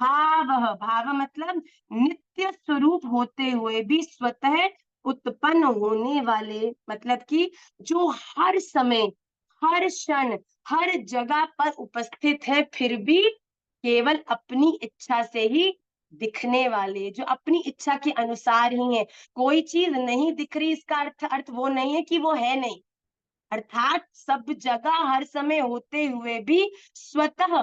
भाव मतलब नित्य स्वरूप होते हुए भी स्वतः उत्पन्न होने वाले, मतलब कि जो हर समय हर क्षण हर जगह पर उपस्थित है, फिर भी केवल अपनी इच्छा से ही दिखने वाले, जो अपनी इच्छा के अनुसार ही है। कोई चीज नहीं दिख रही, इसका अर्थ वो नहीं है कि वो है नहीं, अर्थात सब जगह हर समय होते हुए भी स्वतः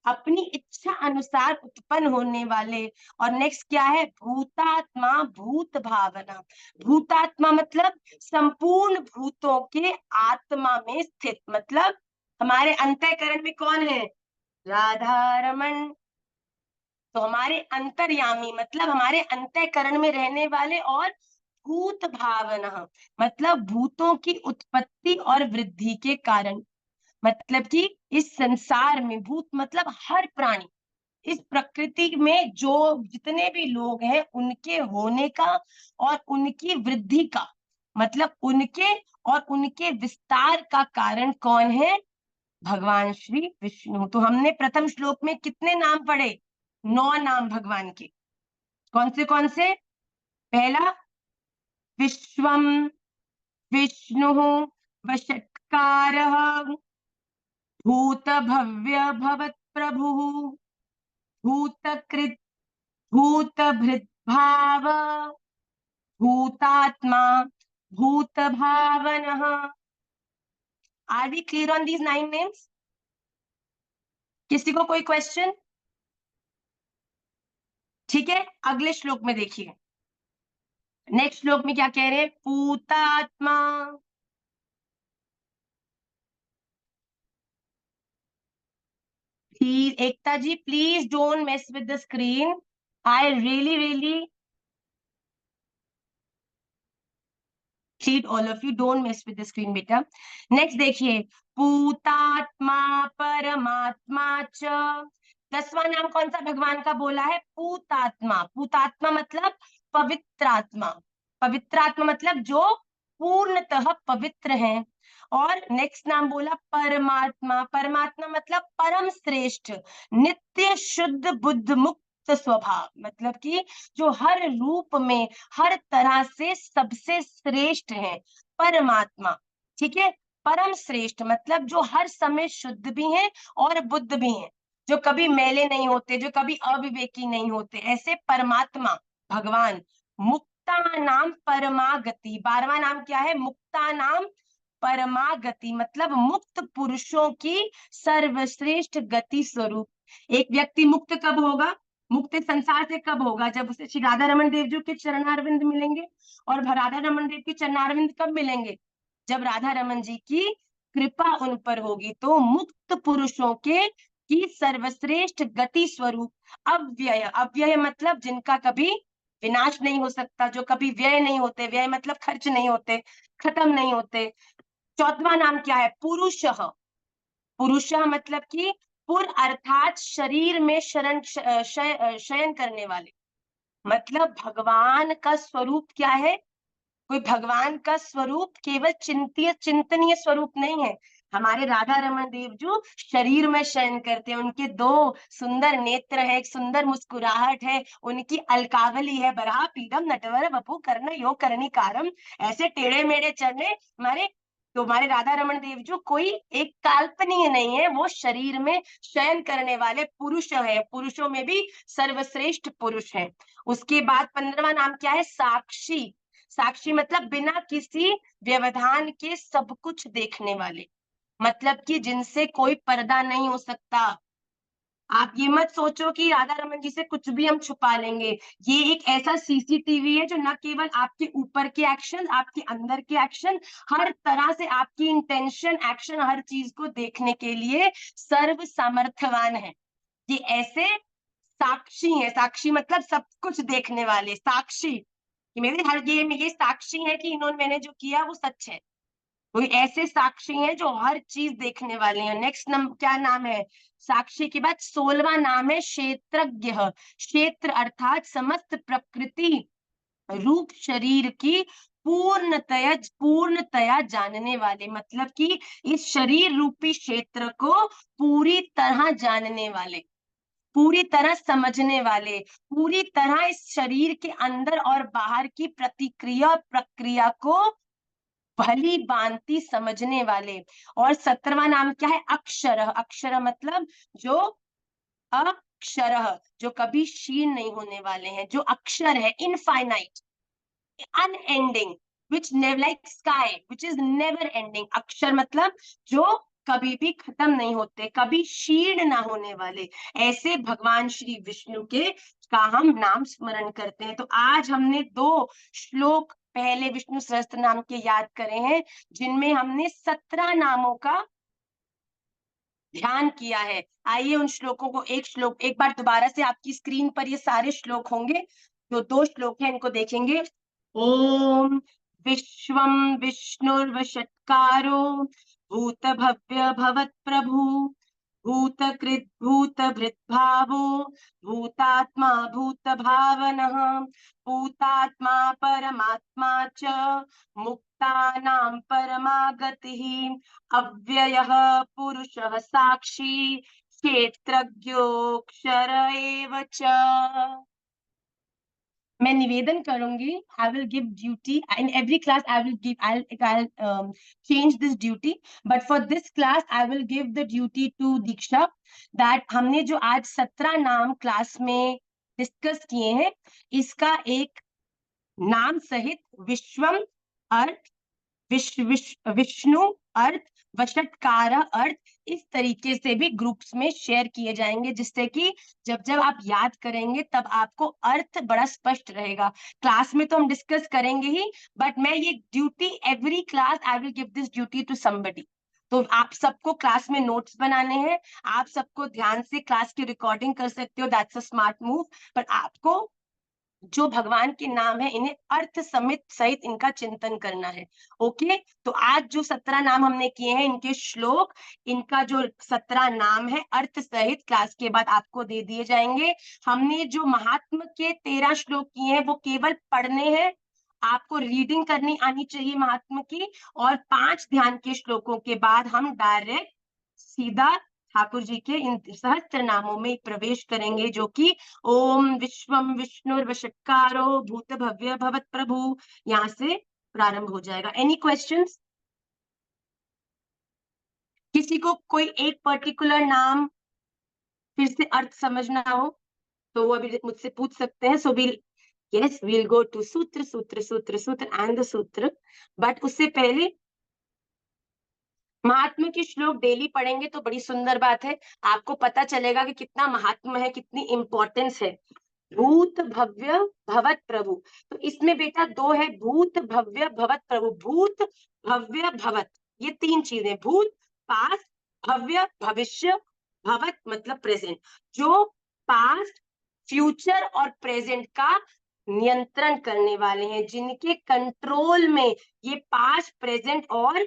अपनी इच्छा अनुसार उत्पन्न होने वाले। और नेक्स्ट क्या है, भूतात्मा भूत भावना। भूतात्मा मतलब संपूर्ण भूतों के आत्मा में स्थित, मतलब हमारे अंतःकरण में कौन है, राधा रमन। तो हमारे अंतर्यामी मतलब हमारे अंतःकरण में रहने वाले, और भूत भावना मतलब भूतों की उत्पत्ति और वृद्धि के कारण, मतलब कि इस संसार में भूत मतलब हर प्राणी, इस प्रकृति में जो जितने भी लोग हैं उनके होने का और उनकी वृद्धि का, मतलब उनके और उनके विस्तार का कारण कौन है, भगवान श्री विष्णु। तो हमने प्रथम श्लोक में कितने नाम पढ़े, 9 नाम भगवान के। कौन से, पहला विश्वम, विष्णु, वषट्कारः, भूत भव्य भवत् प्रभुः, भूतकृत भूतभृत भाव, भूतात्मा भूत भावनः। Are we clear on these 9 names? किसी को कोई क्वेश्चन? ठीक है, अगले श्लोक में देखिए, नेक्स्ट श्लोक में क्या कह रहे हैं, भूतात्मा। Please Ekta ji, please don't mess with the screen, I really plead all of you, don't mess with the screen बेटा। नेक्स्ट देखिए, पूतात्मा परमात्मा च। 10वां नाम कौन सा भगवान का बोला है, पूतात्मा। पूतात्मा मतलब पवित्र आत्मा, पवित्र आत्मा मतलब जो पूर्णतः पवित्र है। और नेक्स्ट नाम बोला परमात्मा, परमात्मा मतलब परम श्रेष्ठ, नित्य शुद्ध बुद्ध मुक्त स्वभाव, मतलब कि जो हर रूप में हर तरह से सबसे श्रेष्ठ है, परमात्मा। ठीक है, परम श्रेष्ठ मतलब जो हर समय शुद्ध भी है और बुद्ध भी है, जो कभी मैले नहीं होते, जो कभी अविवेकी नहीं होते, ऐसे परमात्मा भगवान। मुक्ता नाम परमागति, 12वां नाम क्या है, मुक्ता नाम परमागति मतलब मुक्त पुरुषों की सर्वश्रेष्ठ गति स्वरूप। एक व्यक्ति मुक्त कब होगा, मुक्त संसार से कब होगा, जब उसे श्री राधा रमन देव जी के चरणारविंद मिलेंगे। और राधा रमन देव के चरणारविंद कब मिलेंगे, जब राधा रमन जी की कृपा उन पर होगी। तो मुक्त पुरुषों के की सर्वश्रेष्ठ गति स्वरूप अव्यय, अव्यय मतलब जिनका कभी विनाश नहीं हो सकता, जो कभी व्यय नहीं होते, व्यय मतलब खर्च नहीं होते, खत्म नहीं होते। 4वां नाम क्या है, पुरुषः। पुरुषः मतलब कि पुर अर्थात शरीर में शयन करने वाले, मतलब भगवान का स्वरूप क्या है, कोई भगवान का स्वरूप केवल चिंतनीय स्वरूप नहीं है। हमारे राधा रमन देव जो शरीर में शयन करते हैं, उनके 2 सुंदर नेत्र है, एक सुंदर मुस्कुराहट है, उनकी अलकावली है, बराह पीडम नटवर वपु कर्ण योग करणिकारम, ऐसे टेढ़े मेढ़े चरने हमारे। तो हमारे राधा रमन देव जो कोई एक काल्पनिक नहीं है, वो शरीर में शयन करने वाले पुरुष है, पुरुषों में भी सर्वश्रेष्ठ पुरुष है। उसके बाद 15वां नाम क्या है, साक्षी। साक्षी मतलब बिना किसी व्यवधान के सब कुछ देखने वाले, मतलब कि जिनसे कोई पर्दा नहीं हो सकता, आप ये मत सोचो कि राधा रमन जी से कुछ भी हम छुपा लेंगे। ये एक ऐसा सीसीटीवी है जो न केवल आपके ऊपर के एक्शन, आपके अंदर के एक्शन, हर तरह से आपकी इंटेंशन, एक्शन, हर चीज को देखने के लिए सर्व सामर्थ्यवान है। ये ऐसे साक्षी है, साक्षी मतलब सब कुछ देखने वाले, साक्षी कि मेरे हर ये साक्षी है कि इन्होंने मैंने जो किया वो सच है। कोई ऐसे साक्षी हैं जो हर चीज देखने वाले हैं। नेक्स्ट क्या नाम है साक्षी के बाद? 16वां नाम है क्षेत्रज्ञ। क्षेत्र अर्थात समस्त प्रकृति रूप शरीर की पूर्णतया जानने वाले, मतलब कि इस शरीर रूपी क्षेत्र को पूरी तरह जानने वाले, पूरी तरह समझने वाले, पूरी तरह इस शरीर के अंदर और बाहर की प्रतिक्रिया प्रक्रिया को भली भांति समझने वाले। और 17वां नाम क्या है? अक्षर। अक्षर मतलब जो अक्षर, जो कभी क्षीण नहीं होने वाले हैं, जो अक्षर है, infinite, unending, which never like sky which is never ending. अक्षर मतलब जो कभी भी खत्म नहीं होते, कभी क्षीण ना होने वाले, ऐसे भगवान श्री विष्णु के का हम नाम स्मरण करते हैं। तो आज हमने 2 श्लोक पहले विष्णु सहस्त्र नाम के याद करे हैं, जिनमें हमने 17 नामों का ध्यान किया है। आइए उन श्लोकों को एक बार दोबारा से आपकी स्क्रीन पर ये सारे श्लोक होंगे, जो 2 श्लोक हैं इनको देखेंगे। ओम विश्वम विष्णुर्वषट्कारो भूत भव्य भवत प्रभु भूतकृत भूतभृत भावो भूतात्मा भूत भावनः भूतात्मा परमात्मा च मुक्तानां परमागतिः अव्ययः पुरुषः साक्षी क्षेत्रज्ञोऽक्षर एव च। मैं निवेदन करूंगी, I will give duty in every class. I'll change this duty, but for this class I will give the duty to Diksha, that हमने जो आज 17 नाम क्लास में डिस्कस किए हैं, इसका एक नाम सहित विश्वम अर्थ, विष्णु अर्थ, वषट्कार अर्थ, इस तरीके से भी ग्रुप्स में शेयर किए जाएंगे, जिससे कि जब जब आप याद करेंगे तब आपको अर्थ बड़ा स्पष्ट रहेगा। क्लास में तो हम डिस्कस करेंगे ही, बट मैं ये duty every class I will give this duty to somebody. तो आप सबको क्लास में नोट्स बनाने हैं, आप सबको ध्यान से क्लास की रिकॉर्डिंग कर सकते हो, दैट्स अ स्मार्ट मूव। पर आपको जो भगवान के नाम है इन्हें अर्थ सहित इनका चिंतन करना है। ओके, तो आज जो 17 नाम हमने किए हैं, इनके श्लोक, इनका जो 17 नाम है अर्थ सहित क्लास के बाद आपको दे दिए जाएंगे। हमने जो महात्म के 13 श्लोक किए हैं वो केवल पढ़ने हैं, आपको रीडिंग करनी आनी चाहिए महात्म की। और 5 ध्यान के श्लोकों के बाद हम डायरेक्ट सीधा ठाकुर जी के इन सहस्त्र नामों में प्रवेश करेंगे, जो कि ओम विश्वम विष्णुर्वषट्कारो भूत भव्य भवत प्रभु, यहाँ से प्रारंभ हो जाएगा। Any questions? किसी को कोई एक पर्टिकुलर नाम फिर से अर्थ समझना हो तो वो अभी मुझसे पूछ सकते हैं। सो we'll go to सूत्र एंड द सूत्र, बट उससे पहले महात्मा के श्लोक डेली पढ़ेंगे तो बड़ी सुंदर बात है, आपको पता चलेगा कि कितना महात्मा है, कितनी इंपॉर्टेंस है। भूत भव्य भवत प्रभु, तो इसमें बेटा 2 है, भूत भव्य भवत प्रभु। भूत भव्य भवत, ये 3 चीजें, भूत पास्ट, भव्य भविष्य, भवत मतलब प्रेजेंट, जो पास्ट, फ्यूचर और प्रेजेंट का नियंत्रण करने वाले हैं, जिनके कंट्रोल में ये पास्ट, प्रेजेंट और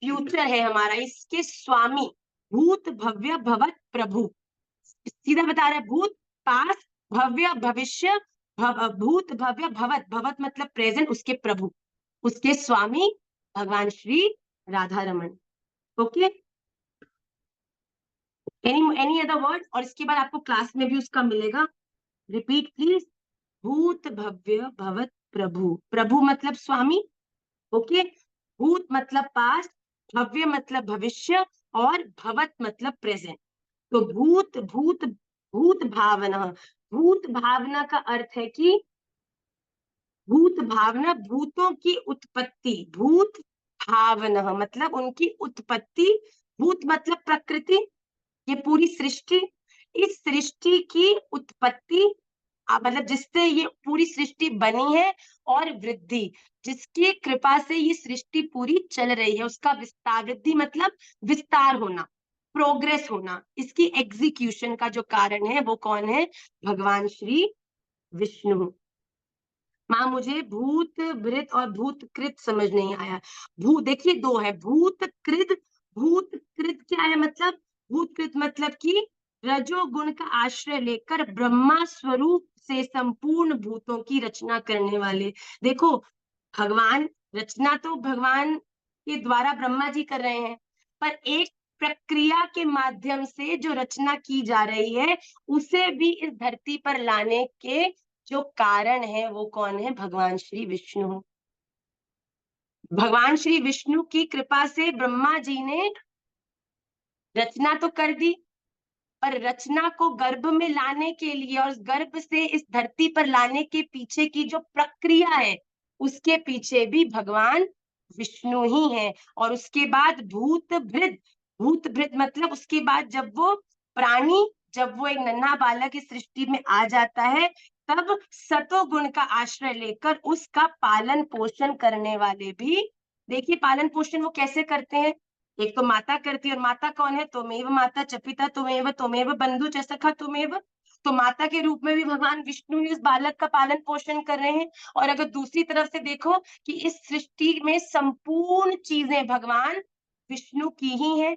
फ्यूचर है हमारा, इसके स्वामी भूत भव्य भवत प्रभु। सीधा बता रहा है, भूत पास्ट, भव्य भविष्य, भूत भव्य भवत, भवत मतलब प्रेजेंट, उसके प्रभु, उसके स्वामी भगवान Shri Radha Raman. Okay, any other word? और इसके बाद आपको क्लास में भी उसका मिलेगा, रिपीट प्लीज। भूत भव्य भवत प्रभु, प्रभु मतलब स्वामी, ओके, भूत मतलब पास्ट, भव्य मतलब भविष्य और भवत मतलब प्रेजेंट। तो भूत भूत भूत भावना, भूत भावना का अर्थ है कि भूत भावना भूतों की उत्पत्ति, भूत भावना मतलब उनकी उत्पत्ति, भूत मतलब प्रकृति, ये पूरी सृष्टि, इस सृष्टि की उत्पत्ति, मतलब जिससे ये पूरी सृष्टि बनी है, और वृद्धि, जिसकी कृपा से ये सृष्टि पूरी चल रही है, उसका विस्तार, वृद्धि मतलब विस्तार होना, प्रोग्रेस होना, इसकी एग्जीक्यूशन का जो कारण है वो कौन है? भगवान श्री विष्णु। माँ मुझे भूत भृत और भूतकृत समझ नहीं आया। देखिए दो है, भूतकृत। भूतकृत क्या है मतलब? भूतकृत मतलब कि रजोगुण का आश्रय लेकर ब्रह्मा स्वरूप से संपूर्ण भूतों की रचना करने वाले। देखो, भगवान, रचना तो भगवान के द्वारा ब्रह्मा जी कर रहे हैं, पर एक प्रक्रिया के माध्यम से जो रचना की जा रही है, उसे भी इस धरती पर लाने के जो कारण है वो कौन है? भगवान श्री विष्णु। भगवान श्री विष्णु की कृपा से ब्रह्मा जी ने रचना तो कर दी, पर रचना को गर्भ में लाने के लिए और उस गर्भ से इस धरती पर लाने के पीछे की जो प्रक्रिया है, उसके पीछे भी भगवान विष्णु ही है। और उसके बाद भूत भृत। भूत भृत मतलब उसके बाद जब वो प्राणी, जब वो एक नन्हा बालक इस सृष्टि में आ जाता है, तब सतो गुण का आश्रय लेकर उसका पालन पोषण करने वाले भी। देखिए पालन पोषण वो कैसे करते हैं? एक तो माता करती है, और माता कौन है? त्वमेव माता च पिता त्वमेव, त्वमेव बंधु च सखा त्वमेव। तो माता के रूप में भी भगवान विष्णु ही उस बालक का पालन पोषण कर रहे हैं। और अगर दूसरी तरफ से देखो कि इस सृष्टि में संपूर्ण चीजें भगवान विष्णु की ही है,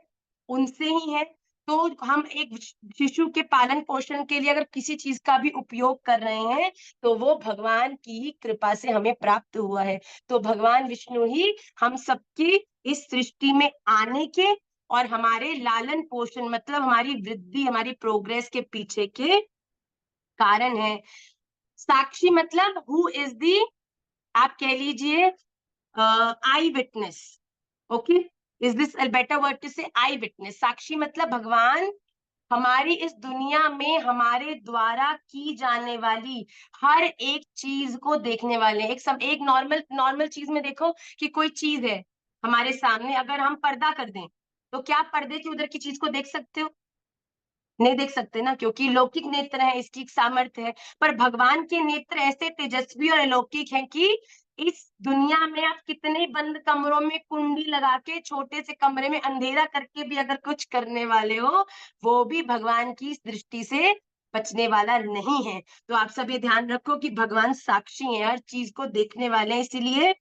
उनसे ही है। तो हम एक शिशु के पालन पोषण के लिए अगर किसी चीज का भी उपयोग कर रहे हैं, तो वो भगवान की ही कृपा से हमें प्राप्त हुआ है। तो भगवान विष्णु ही हम सबकी इस सृष्टि में आने के और हमारे लालन पोषण मतलब हमारी वृद्धि, हमारी प्रोग्रेस के पीछे के कारण है। साक्षी मतलब हु इज दी, आप कह लीजिए eyewitness. Okay, is this a better word to say? I witness. साक्षी मतलब भगवान हमारी इस दुनिया में हमारे द्वारा की जाने वाली हर एक चीज को देखने वाले। एक नॉर्मल नॉर्मल चीज में देखो कि कोई चीज है हमारे सामने, अगर हम पर्दा कर दें, तो क्या आप पर्दे के उधर की चीज को देख सकते हो? नहीं देख सकते ना, क्योंकि लौकिक नेत्र है, इसकी एक सामर्थ्य है। पर भगवान के नेत्र ऐसे तेजस्वी और अलौकिक हैं कि इस दुनिया में आप कितने बंद कमरों में कुंडी लगा के, छोटे से कमरे में अंधेरा करके भी अगर कुछ करने वाले हो, वो भी भगवान की दृष्टि से बचने वाला नहीं है। तो आप सब ये ध्यान रखो कि भगवान साक्षी हैं, हर चीज को देखने वाले हैं। इसीलिए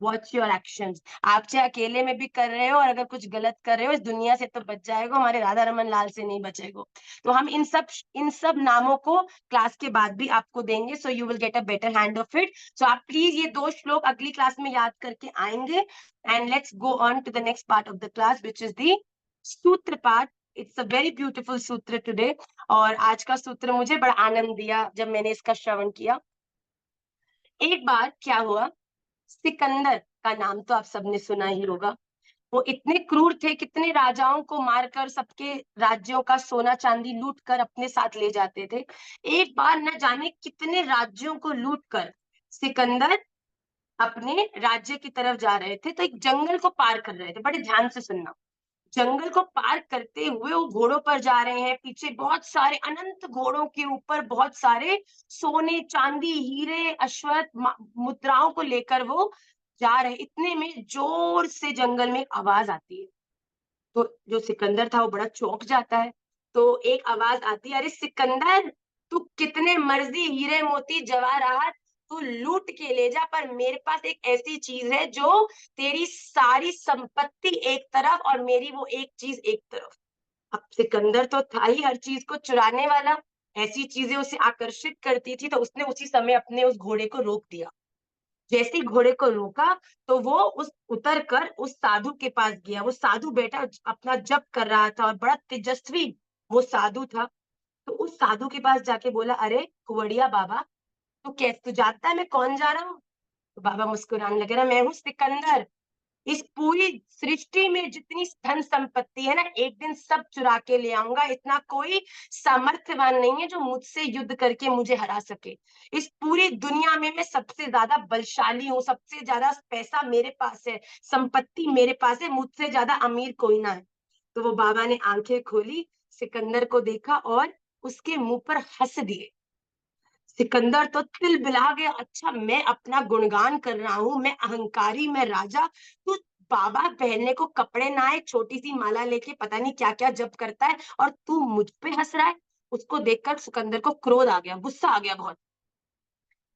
वॉच योर एक्शंस। आप चाहे अकेले में भी कर रहे हो और अगर कुछ गलत कर रहे हो, इस दुनिया से तो बच जाएगा, हमारे राधा रमन लाल से नहीं बचेगा। तो हम इन सब नामों को क्लास के बाद भी आपको देंगे, so you will get a better hand of it. So आप प्लीज ये 2 श्लोक अगली क्लास में याद करके आएंगे। And let's go on to the next part of the class, which is the sutra part. It's a very beautiful sutra today. और आज का सूत्र मुझे बड़ा आनंद दिया जब मैंने इसका श्रवण किया। एक बार क्या हुआ, सिकंदर का नाम तो आप सबने सुना ही होगा। वो इतने क्रूर थे, कितने राजाओं को मारकर सबके राज्यों का सोना चांदी लूट कर अपने साथ ले जाते थे। एक बार न जाने कितने राज्यों को लूट कर सिकंदर अपने राज्य की तरफ जा रहे थे, तो एक जंगल को पार कर रहे थे। बड़े ध्यान से सुनना। जंगल को पार करते हुए वो घोड़ों पर जा रहे हैं, पीछे बहुत सारे अनंत घोड़ों के ऊपर बहुत सारे सोने चांदी हीरे अश्वत्थ मुद्राओं को लेकर वो जा रहे। इतने में जोर से जंगल में एक आवाज आती है। तो जो सिकंदर था वो बड़ा चौंक जाता है। तो एक आवाज आती है, अरे सिकंदर, तू कितने मर्जी हीरे मोती जवाहरात तू लूट के ले जा, पर मेरे पास एक ऐसी चीज है जो तेरी सारी संपत्ति एक तरफ और मेरी वो एक चीज एक तरफ। अब सिकंदर तो था ही हर चीज को चुराने वाला, ऐसी चीजें उसे आकर्षित करती थी, तो उसने उसी समय अपने उस घोड़े को रोक दिया। जैसे ही घोड़े को रोका, तो वो उस उतर कर उस साधु के पास गया। वो साधु बेटा अपना जप कर रहा था और बड़ा तेजस्वी वो साधु था। तो उस साधु के पास जाके बोला, अरे कुवड़िया बाबा, तू जानता है मैं कौन जा रहा हूँ? तो बाबा मुस्कुराने लगे, ना मैं हूँ सिकंदर। इस पूरी सृष्टि में जितनी धन संपत्ति है ना, एक दिन सब चुरा के ले आऊंगा। इतना कोई सामर्थ्यवान नहीं है जो मुझसे युद्ध करके मुझे हरा सके। इस पूरी दुनिया में मैं सबसे ज्यादा बलशाली हूँ, सबसे ज्यादा पैसा मेरे पास है, संपत्ति मेरे पास है, मुझसे ज्यादा अमीर कोई ना है। तो वो बाबा ने आंखें खोली, सिकंदर को देखा और उसके मुंह पर हंस दिए। सिकंदर तो तिल बिला गया, अच्छा मैं अपना गुणगान कर रहा हूँ, मैं अहंकारी, मैं राजा, तू बाबा पहनने को कपड़े ना है, छोटी सी माला लेके पता नहीं क्या क्या जप करता है, और तू मुझ पे हंस रहा है। उसको देखकर सिकंदर को क्रोध आ गया, गुस्सा आ गया बहुत।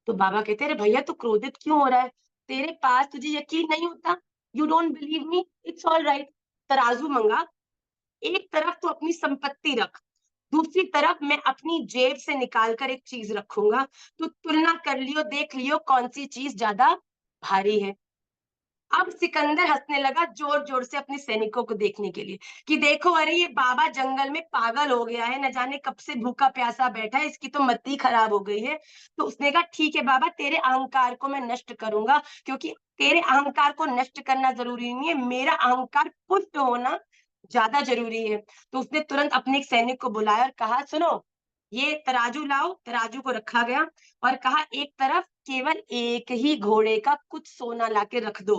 तो बाबा कहते, अरे भैया तू क्रोधित क्यों हो रहा है? तेरे पास तुझे यकीन नहीं होता? You don't believe me? It's all right. तराजू मंगा, एक तरफ तो अपनी संपत्ति रख, दूसरी तरफ मैं अपनी जेब से निकाल कर एक चीज रखूंगा, तो तुलना कर लियो, देख लियो कौन सी चीज ज्यादा भारी है। अब सिकंदर हंसने लगा जोर जोर से अपने सैनिकों को देखने के लिए, कि देखो अरे ये बाबा जंगल में पागल हो गया है, न जाने कब से भूखा प्यासा बैठा है, इसकी तो मति खराब हो गई है। तो उसने कहा ठीक है बाबा, तेरे अहंकार को मैं नष्ट करूंगा, क्योंकि तेरे अहंकार को नष्ट करना जरूरी नहीं है, मेरा अहंकार पुष्ट होना ज्यादा जरूरी है। तो उसने तुरंत अपने एक सैनिक को बुलाया और कहा, सुनो ये तराजू लाओ। तराजू को रखा गया और कहा एक तरफ केवल एक ही घोड़े का कुछ सोना लाके रख दो।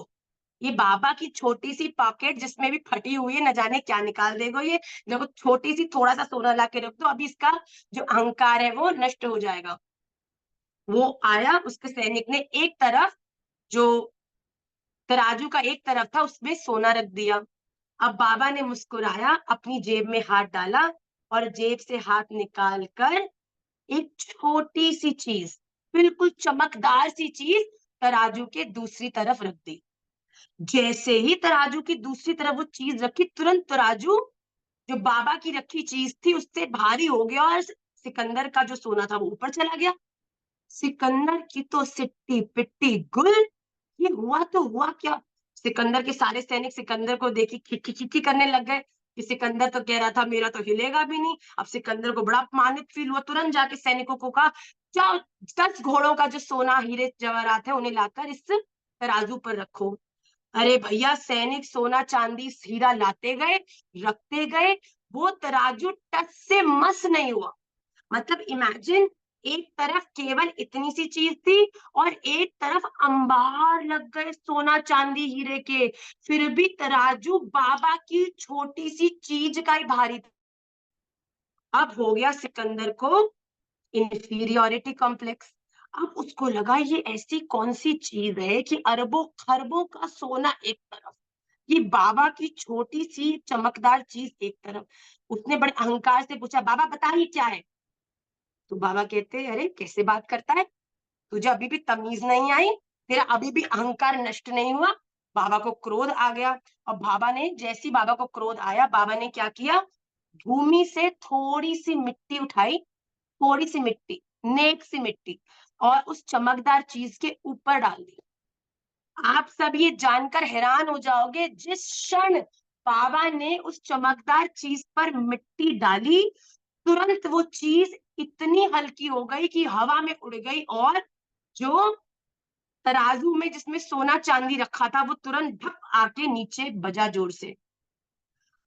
ये बाबा की छोटी सी पॉकेट जिसमें भी फटी हुई है, न जाने क्या निकाल देगा ये, देखो छोटी सी थोड़ा सा सोना ला के रख दो, अभी इसका जो अहंकार है वो नष्ट हो जाएगा। वो आया, उसके सैनिक ने एक तरफ जो तराजू का एक तरफ था उसमें सोना रख दिया। अब बाबा ने मुस्कुराया, अपनी जेब में हाथ डाला और जेब से हाथ निकाल कर एक छोटी सी चीज, बिल्कुल चमकदार सी चीज तराजू के दूसरी तरफ रख दी। जैसे ही तराजू की दूसरी तरफ वो चीज रखी, तुरंत तराजू जो बाबा की रखी चीज थी उससे भारी हो गया और सिकंदर का जो सोना था वो ऊपर चला गया। सिकंदर की तो सिट्टी पिट्टी गुल। ये हुआ तो हुआ क्या? सिकंदर के सारे सैनिक सिकंदर को देखी खिक्की खिक्की करने लग गए, कि सिकंदर तो कह रहा था मेरा तो हिलेगा भी नहीं। अब सिकंदर को बड़ा अपमानित फील हुआ, तुरंत जाके सैनिकों को कहा, जाओ 10 घोड़ों का जो सोना हीरे जवाहरात है उन्हें लाकर इस तराजू पर रखो। अरे भैया सैनिक सोना चांदी हीरा लाते गए, रखते गए, वो तराजू टस से मस नहीं हुआ। मतलब इमेजिन, एक तरफ केवल इतनी सी चीज थी और एक तरफ अंबार लग गए सोना चांदी हीरे के, फिर भी तराजू बाबा की छोटी सी चीज का ही भारी था। अब हो गया सिकंदर को इंफीरियोरिटी कॉम्प्लेक्स। अब उसको लगा ये ऐसी कौन सी चीज है कि अरबों खरबों का सोना एक तरफ, ये बाबा की छोटी सी चमकदार चीज एक तरफ। उसने बड़े अहंकार से पूछा, बाबा बताइए क्या है? तो बाबा कहते, अरे कैसे बात करता है, तुझे अभी भी तमीज नहीं आई, तेरा अभी भी अहंकार नष्ट नहीं हुआ? बाबा को क्रोध आ गया। और बाबा ने, जैसी बाबा को क्रोध आया, बाबा ने क्या किया, भूमि से थोड़ी सी मिट्टी उठाई, थोड़ी सी मिट्टी, नेक सी मिट्टी, और उस चमकदार चीज के ऊपर डाल दी। आप सब ये जानकर हैरान हो जाओगे, जिस क्षण बाबा ने उस चमकदार चीज पर मिट्टी डाली, तुरंत वो चीज इतनी हल्की हो गई कि हवा में उड़ गई, और जो तराजू में जिसमें सोना चांदी रखा था वो तुरंत धप आके नीचे बजा जोर से।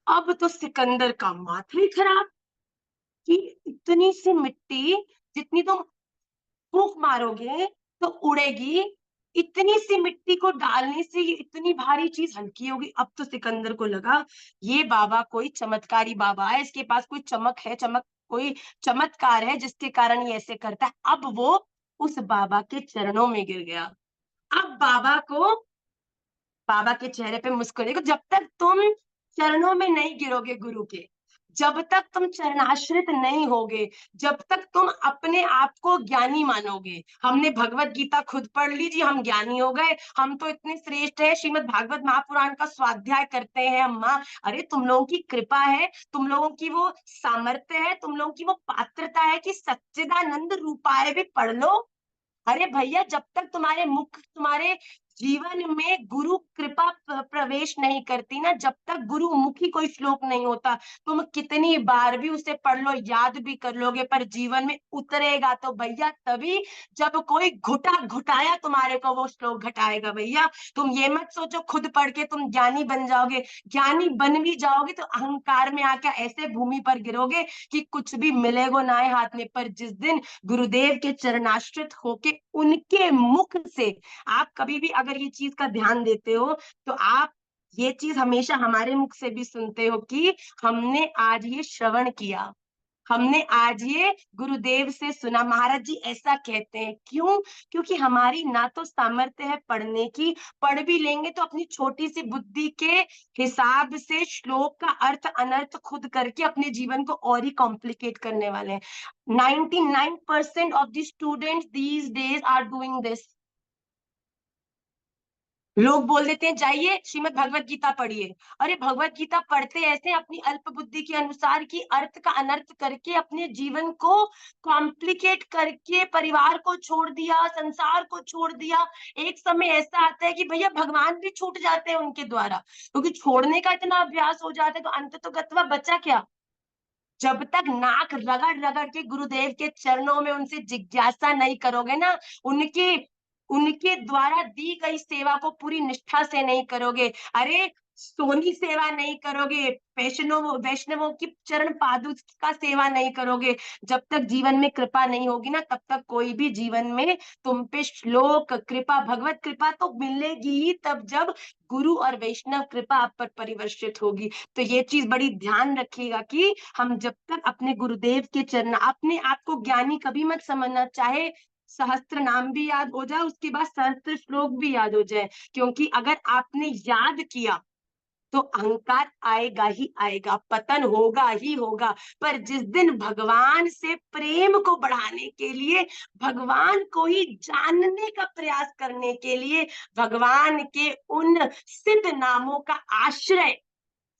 अब तो सिकंदर का माथा ही खराब, कि इतनी सी मिट्टी, जितनी तुम फूंक मारोगे तो उड़ेगी, इतनी सी मिट्टी को डालने से ये इतनी भारी चीज हल्की होगी। अब तो सिकंदर को लगा ये बाबा कोई चमत्कारी बाबा है, इसके पास कोई चमक है, कोई चमत्कार है जिसके कारण ये ऐसे करता है। अब वो उस बाबा के चरणों में गिर गया। अब बाबा के चेहरे पे मुस्कुराए, देखो जब तक तुम चरणों में नहीं गिरोगे गुरु के, जब तक तुम चरणाश्रित नहीं होगे, जब तक तुम अपने आप को ज्ञानी मानोगे। हमने भगवत गीता खुद पढ़ ली जी, हम ज्ञानी हो गए, हम तो इतने श्रेष्ठ है, श्रीमद् भागवत महापुराण का स्वाध्याय करते हैं अम्मा। अरे तुम लोगों की कृपा है, तुम लोगों की वो सामर्थ्य है, तुम लोगों की वो पात्रता है कि सच्चिदानंद रूपाय भी पढ़ लो। अरे भैया जब तक तुम्हारे जीवन में गुरु कृपा प्रवेश नहीं करती ना, जब तक गुरु मुखी कोई श्लोक नहीं होता, तुम कितनी बार भी उसे पढ़ लो, याद भी कर लोगे, पर जीवन में उतरेगा तो भैया तभी जब कोई घुटा घुटाया तुम्हारे को वो श्लोक घटाएगा। भैया तुम ये मत सोचो खुद पढ़ के तुम ज्ञानी बन जाओगे, ज्ञानी बन भी जाओगे तो अहंकार में आकर ऐसे भूमि पर गिरोगे कि कुछ भी मिलेगो ना है हाथ में। पर जिस दिन गुरुदेव के चरणाश्रित होके उनके मुख से आप कभी भी अगर ये चीज का ध्यान देते हो, तो आप ये चीज हमेशा हमारे मुख से भी सुनते हो कि हमने आज ये श्रवण किया, हमने आज ये गुरुदेव से सुना। महाराज जी ऐसा कहते हैं, क्यों? क्योंकि हमारी ना तो सामर्थ्य है पढ़ने की, पढ़ भी लेंगे तो अपनी छोटी सी बुद्धि के हिसाब से श्लोक का अर्थ अनर्थ खुद करके अपने जीवन को और ही कॉम्प्लिकेट करने वाले हैं। 99% of the students these days are doing this. लोग बोल देते हैं जाइए श्रीमद् भगवत गीता पढ़िए। अरे भगवत गीता पढ़ते ऐसे अपनी अल्प बुद्धि के अनुसार की अर्थ का अनर्थ करके अपने जीवन को कॉम्प्लिकेट करके परिवार को छोड़ दिया, संसार को छोड़ दिया। एक समय ऐसा आता है कि भैया भगवान भी छूट जाते हैं उनके द्वारा, क्योंकि छोड़ने का इतना अभ्यास हो जाता है तो अंत तो गत्वा बचा क्या? जब तक नाक रगड़ रगड़ के गुरुदेव के चरणों में उनसे जिज्ञासा नहीं करोगे ना, उनके उनके द्वारा दी गई सेवा को पूरी निष्ठा से नहीं करोगे, अरे सोनी सेवा नहीं करोगे, वैष्णवों वैष्णवों की चरण पादुक का सेवा नहीं करोगे, जब तक जीवन में कृपा नहीं होगी ना, तब तक कोई भी जीवन में तुम पे श्लोक कृपा भगवत कृपा तो मिलेगी ही तब जब गुरु और वैष्णव कृपा आप पर परिवर्षित होगी। तो ये चीज बड़ी ध्यान रखिएगा कि हम जब तक अपने गुरुदेव के चरण, अपने आप को ज्ञानी कभी मत समझना, चाहे सहस्त्र नाम भी याद हो जाए उसके बाद सहस्त्र श्लोक भी याद हो जाए, क्योंकि अगर आपने याद किया तो अहंकार आएगा ही आएगा, पतन होगा ही होगा। पर जिस दिन भगवान से प्रेम को बढ़ाने के लिए, भगवान को ही जानने का प्रयास करने के लिए, भगवान के उन सिद्ध नामों का आश्रय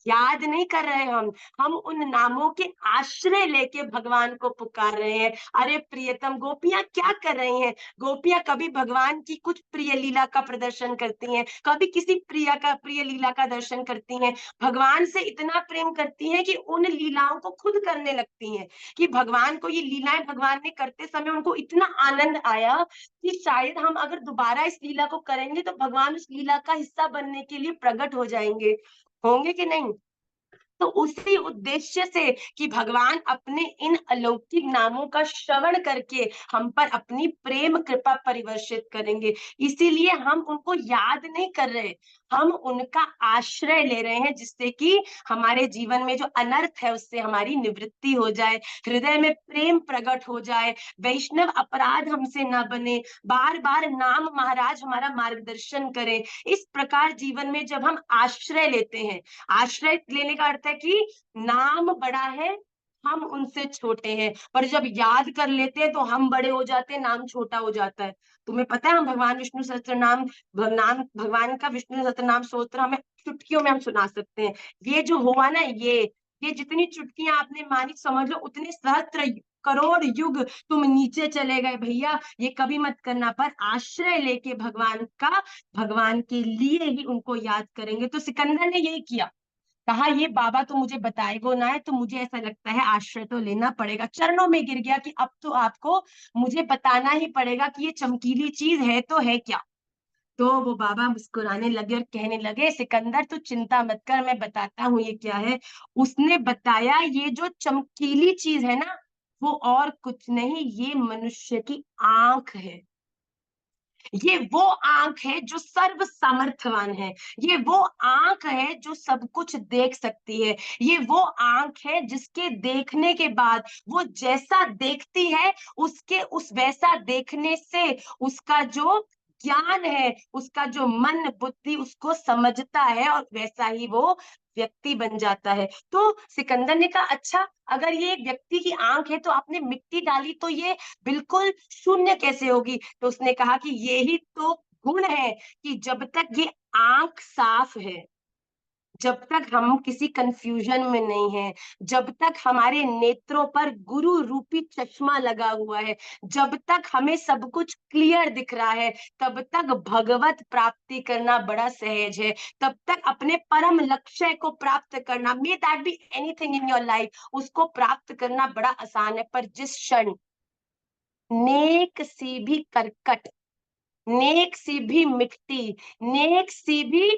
याद नहीं कर रहे हम उन नामों के आश्रय लेके भगवान को पुकार रहे हैं। अरे प्रियतम, गोपियां क्या कर रही हैं? गोपियां कभी भगवान की कुछ प्रिय लीला का प्रदर्शन करती हैं, कभी किसी प्रिय लीला का दर्शन करती हैं। भगवान से इतना प्रेम करती हैं कि उन लीलाओं को खुद करने लगती हैं, कि भगवान को ये लीलाएं भगवान ने करते समय उनको इतना आनंद आया कि शायद हम अगर दोबारा इस लीला को करेंगे तो भगवान उस लीला का हिस्सा बनने के लिए प्रकट हो जाएंगे। होंगे कि नहीं? तो उसी उद्देश्य से कि भगवान अपने इन अलौकिक नामों का श्रवण करके हम पर अपनी प्रेम कृपा परिवर्षित करेंगे, इसीलिए हम उनको याद नहीं कर रहे, हम उनका आश्रय ले रहे हैं, जिससे कि हमारे जीवन में जो अनर्थ है उससे हमारी निवृत्ति हो जाए, हृदय में प्रेम प्रकट हो जाए, वैष्णव अपराध हमसे न बने, बार बार नाम महाराज हमारा मार्गदर्शन करें। इस प्रकार जीवन में जब हम आश्रय लेते हैं, आश्रय लेने का अर्थ है कि नाम बड़ा है, हम उनसे छोटे हैं, पर जब याद कर लेते हैं तो हम बड़े हो जाते हैं, नाम छोटा हो जाता है। तुम्हें पता है हम भगवान विष्णु सहस्त्र नाम भगवान का विष्णु सहस्त्र नाम स्तोत्र हमें चुटकियों में हम सुना सकते हैं। ये जो हुआ ना, ये जितनी चुटकियां आपने मानी, समझ लो उतने सहस्त्र करोड़ युग तुम नीचे चले गए भैया। ये कभी मत करना, पर आश्रय लेके भगवान का, भगवान के लिए ही उनको याद करेंगे। तो सिकंदर ने यही किया, कहा ये बाबा तो मुझे बताएगो ना है, तो मुझे ऐसा लगता है आश्रय तो लेना पड़ेगा। चरणों में गिर गया कि अब तो आपको मुझे बताना ही पड़ेगा कि ये चमकीली चीज है तो है क्या। तो वो बाबा मुस्कुराने लगे और कहने लगे, सिकंदर तू चिंता मत कर, मैं बताता हूँ ये क्या है। उसने बताया, ये जो चमकीली चीज है ना, वो और कुछ नहीं, ये मनुष्य की आंख है। ये वो आंख है जो सर्व सामर्थ्यवान है, ये वो आंख है जो सब कुछ देख सकती है, ये वो आंख है जिसके देखने के बाद वो जैसा देखती है, उसके उस वैसा देखने से उसका जो ज्ञान है, उसका जो मन बुद्धि उसको समझता है और वैसा ही वो व्यक्ति बन जाता है। तो सिकंदर ने कहा, अच्छा अगर ये एक व्यक्ति की आंख है तो आपने मिट्टी डाली तो ये बिल्कुल शून्य कैसे होगी? तो उसने कहा कि यही तो गुण है कि जब तक ये आंख साफ है, जब तक हम किसी कंफ्यूजन में नहीं है, जब तक हमारे नेत्रों पर गुरु रूपी चश्मा लगा हुआ है, जब तक हमें सब कुछ क्लियर दिख रहा है, तब तक भगवत प्राप्ति करना बड़ा सहज है। तब तक अपने परम लक्ष्य को प्राप्त करना, may that be anything in your life, उसको प्राप्त करना बड़ा आसान है। पर जिस क्षण नेक सी भी करकट, नेक सी भी मिट्टी, नेक सी भी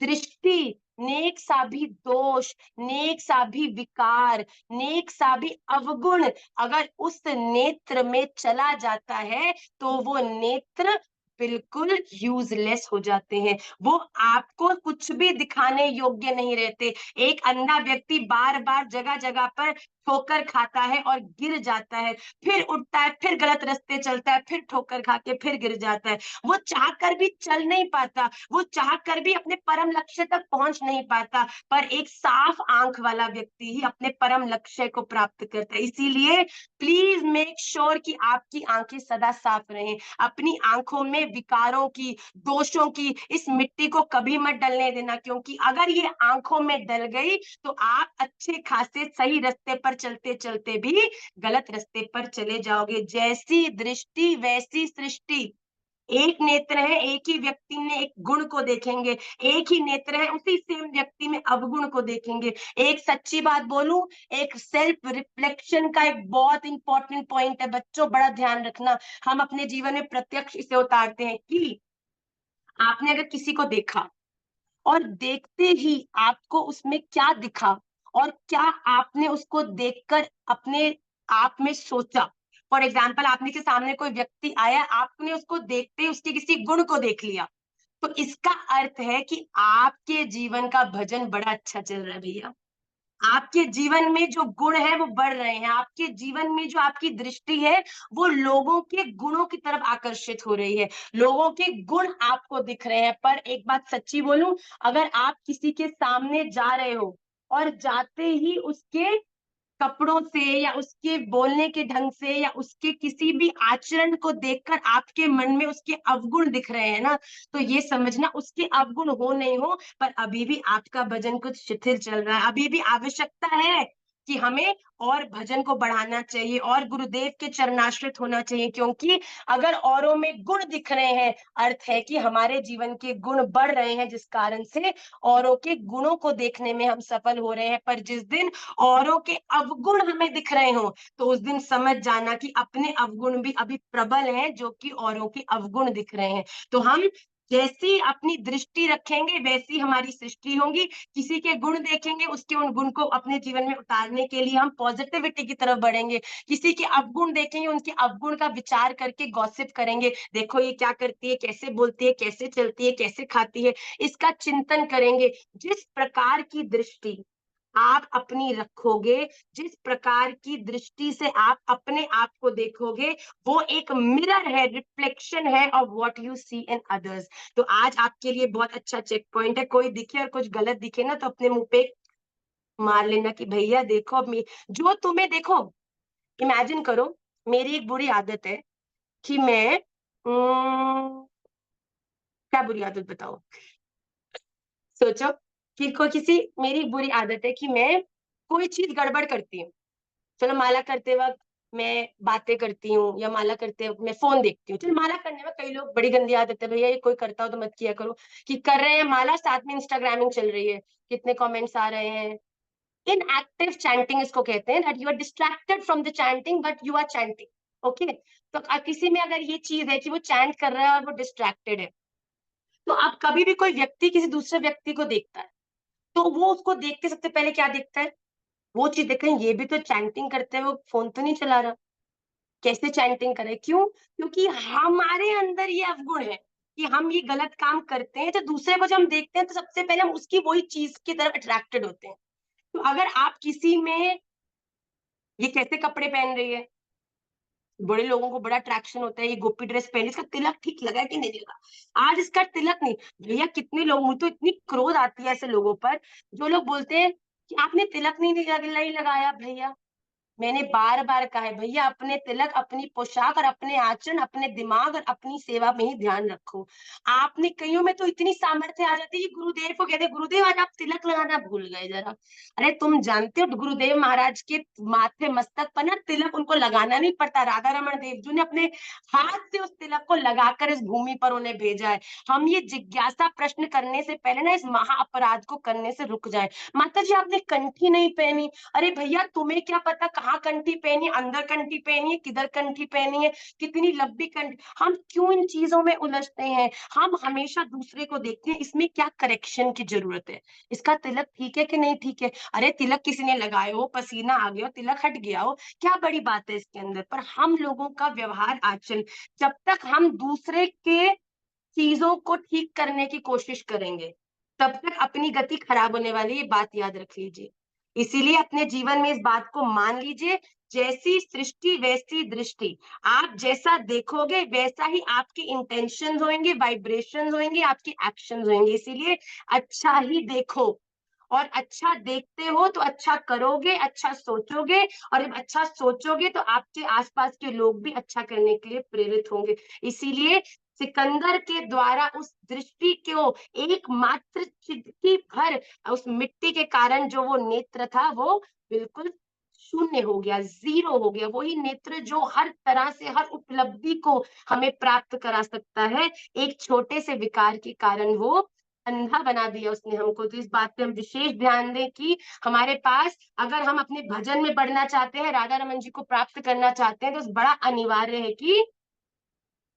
दृष्टि, नेक सा भी दोष, नेक सा भी विकार, नेक सा भी अवगुण अगर उस नेत्र में चला जाता है, तो वो नेत्र बिल्कुल यूजलेस हो जाते हैं। वो आपको कुछ भी दिखाने योग्य नहीं रहते। एक अंधा व्यक्ति बार बार जगह जगह पर ठोकर खाता है और गिर जाता है, फिर उठता है, फिर गलत रास्ते चलता है, फिर ठोकर खा के फिर गिर जाता है। वो चाह कर भी चल नहीं पाता, वो चाह कर भी अपने परम लक्ष्य तक पहुंच नहीं पाता, पर एक साफ आंख वाला व्यक्ति ही अपने परम लक्ष्य को प्राप्त करता है। इसीलिए प्लीज मेक श्योर कि आपकी आंखें सदा साफ रहें। अपनी आंखों में विकारों की, दोषों की इस मिट्टी को कभी मत डलने देना, क्योंकि अगर ये आंखों में डल गई तो आप अच्छे खासे सही रास्ते पर चलते चलते भी गलत रास्ते पर चले जाओगे। जैसी दृष्टि वैसी सृष्टि। एक नेत्र है, एक ही व्यक्ति में एक गुण को देखेंगे, एक ही नेत्र है, उसी सेम व्यक्ति में अवगुण को देखेंगे। एक सच्ची बात बोलूं, एक सेल्फ रिफ्लेक्शन का एक बहुत इंपॉर्टेंट पॉइंट है बच्चों, बड़ा ध्यान रखना। हम अपने जीवन में प्रत्यक्ष इसे उतारते हैं कि आपने अगर किसी को देखा और देखते ही आपको उसमें क्या दिखा और क्या आपने उसको देखकर अपने आप में सोचा। फॉर एग्जाम्पल, आपने के सामने कोई व्यक्ति आया, आपने उसको देखते ही उसके किसी गुण को देख लिया, तो इसका अर्थ है कि आपके जीवन का भजन बड़ा अच्छा चल रहा है भैया। आपके जीवन में जो गुण है वो बढ़ रहे हैं, आपके जीवन में जो आपकी दृष्टि है वो लोगों के गुणों की तरफ आकर्षित हो रही है, लोगों के गुण आपको दिख रहे हैं। पर एक बात सच्ची बोलूं, अगर आप किसी के सामने जा रहे हो और जाते ही उसके कपड़ों से या उसके बोलने के ढंग से या उसके किसी भी आचरण को देखकर आपके मन में उसके अवगुण दिख रहे हैं ना, तो ये समझना उसके अवगुण हो नहीं हो, पर अभी भी आपका भजन कुछ शिथिल चल रहा है। अभी भी आवश्यकता है कि हमें और भजन को बढ़ाना चाहिए और गुरुदेव के चरणाश्रित होना चाहिए, क्योंकि अगर औरों में गुण दिख रहे हैं, अर्थ है कि हमारे जीवन के गुण बढ़ रहे हैं, जिस कारण से औरों के गुणों को देखने में हम सफल हो रहे हैं। पर जिस दिन औरों के अवगुण हमें दिख रहे हो, तो उस दिन समझ जाना कि अपने अवगुण भी अभी प्रबल हैं, जो कि औरों के अवगुण दिख रहे हैं। तो हम जैसी अपनी दृष्टि रखेंगे वैसी हमारी सृष्टि होगी। किसी के गुण देखेंगे, उसके उन गुण को अपने जीवन में उतारने के लिए हम पॉजिटिविटी की तरफ बढ़ेंगे। किसी के अवगुण देखेंगे, उनके अवगुण का विचार करके गॉसिप करेंगे, देखो ये क्या करती है, कैसे बोलती है, कैसे चलती है, कैसे खाती है, इसका चिंतन करेंगे। जिस प्रकार की दृष्टि आप अपनी रखोगे, जिस प्रकार की दृष्टि से आप अपने आप को देखोगे, वो एक मिरर है, रिफ्लेक्शन है of what you see in others. तो आज आपके लिए बहुत अच्छा चेक पॉइंट है। कोई दिखे और कुछ गलत दिखे ना, तो अपने मुंह पे मार लेना कि भैया देखो, अब जो तुम्हें देखो। इमेजिन करो, मेरी एक बुरी आदत है कि मैं क्या बुरी आदत बताओ, सोचो कि कोई किसी, मेरी बुरी आदत है कि मैं कोई चीज गड़बड़ करती हूँ। चलो माला करते वक्त मैं बातें करती हूँ, या माला करते वक्त मैं फोन देखती हूँ। चलो माला करने में कई लोग, बड़ी गंदी आदत है भैया, ये कोई करता हो तो मत किया करो, कि कर रहे हैं माला साथ में इंस्टाग्रामिंग चल रही है, कितने कमेंट्स आ रहे हैं। इनएक्टिव चैंटिंग इसको कहते हैं, that you are distracted from the chanting but you are chanting. Okay, तो किसी में अगर ये चीज है कि वो चैंट कर रहा है और वो डिस्ट्रैक्टेड है, तो अब कभी भी कोई व्यक्ति किसी दूसरे व्यक्ति को देखता है, तो वो उसको देख के सबसे पहले क्या देखता है, वो चीज देखें, ये भी तो चैंटिंग करते हैं, वो फोन तो नहीं चला रहा, कैसे चैंटिंग करे। क्यों? क्योंकि हमारे अंदर ये अवगुण है कि हम ये गलत काम करते हैं, तो दूसरे को जब हम देखते हैं तो सबसे पहले हम उसकी वही चीज की तरफ अट्रैक्टेड होते हैं। तो अगर आप किसी में, ये कैसे कपड़े पहन रही है, बड़े लोगों को बड़ा अट्रैक्शन होता है, ये गोपी ड्रेस पहनी, इसका तिलक ठीक लगा है कि नहीं लगा, आज इसका तिलक नहीं। भैया कितने लोग, मुझे तो इतनी क्रोध आती है ऐसे लोगों पर जो लोग बोलते हैं कि आपने तिलक नहीं लगाया। भैया मैंने बार बार कहा है, भैया अपने तिलक, अपनी पोशाक और अपने आचरण, अपने दिमाग और अपनी सेवा में ही ध्यान रखो। आपने, कईयों में तो इतनी सामर्थ्य आ जाती है कि गुरुदेव को कहते, गुरुदेव आज आप तिलक लगाना भूल गए जरा। अरे तुम जानते हो गुरुदेव महाराज के माथे मस्तक पर ना तिलक उनको लगाना नहीं पड़ता, राधा रमन देव जी ने अपने हाथ से उस तिलक को लगाकर इस भूमि पर उन्हें भेजा है। हम ये जिज्ञासा प्रश्न करने से पहले ना इस महा अपराध को करने से रुक जाए। माता जी आपने कंठी नहीं पहनी, अरे भैया तुम्हें क्या पता कहाँ कंठी पहनी है, अंदर कंठी पहनी है, किधर कंठी पहनी है, कितनी लंबी कंठी। हम क्यों इन चीजों में उलझते हैं? हम हमेशा दूसरे को देखते हैं, इसमें क्या करेक्शन की जरूरत है, इसका तिलक ठीक है कि नहीं ठीक है। अरे तिलक किसी ने लगाए हो, पसीना आ गया हो, तिलक हट गया हो, क्या बड़ी बात है इसके अंदर। पर हम लोगों का व्यवहार आचरण, जब तक हम दूसरे के चीजों को ठीक करने की कोशिश करेंगे तब तक अपनी गति खराब होने वाली है, ये बात याद रख लीजिए। इसीलिए अपने जीवन में इस बात को मान लीजिए, जैसी सृष्टि वैसी दृष्टि। आप जैसा देखोगे वैसा ही आपके इंटेंशन होंगे, वाइब्रेशन होंगे, आपके एक्शन होंगे। इसीलिए अच्छा ही देखो, और अच्छा देखते हो तो अच्छा करोगे, अच्छा सोचोगे, और जब अच्छा सोचोगे तो आपके आसपास के लोग भी अच्छा करने के लिए प्रेरित होंगे। इसीलिए सिकंदर के द्वारा उस दृष्टि को एकमात्र चुटकी भर उस मिट्टी के कारण जो वो नेत्र था वो बिल्कुल शून्य हो गया, जीरो हो गया। वही नेत्र जो हर तरह से हर उपलब्धि को हमें प्राप्त करा सकता है, एक छोटे से विकार के कारण वो अंधा बना दिया उसने हमको। तो इस बात पे हम विशेष ध्यान दें कि हमारे पास, अगर हम अपने भजन में बढ़ना चाहते हैं, राधा रमन जी को प्राप्त करना चाहते हैं, तो बड़ा अनिवार्य है कि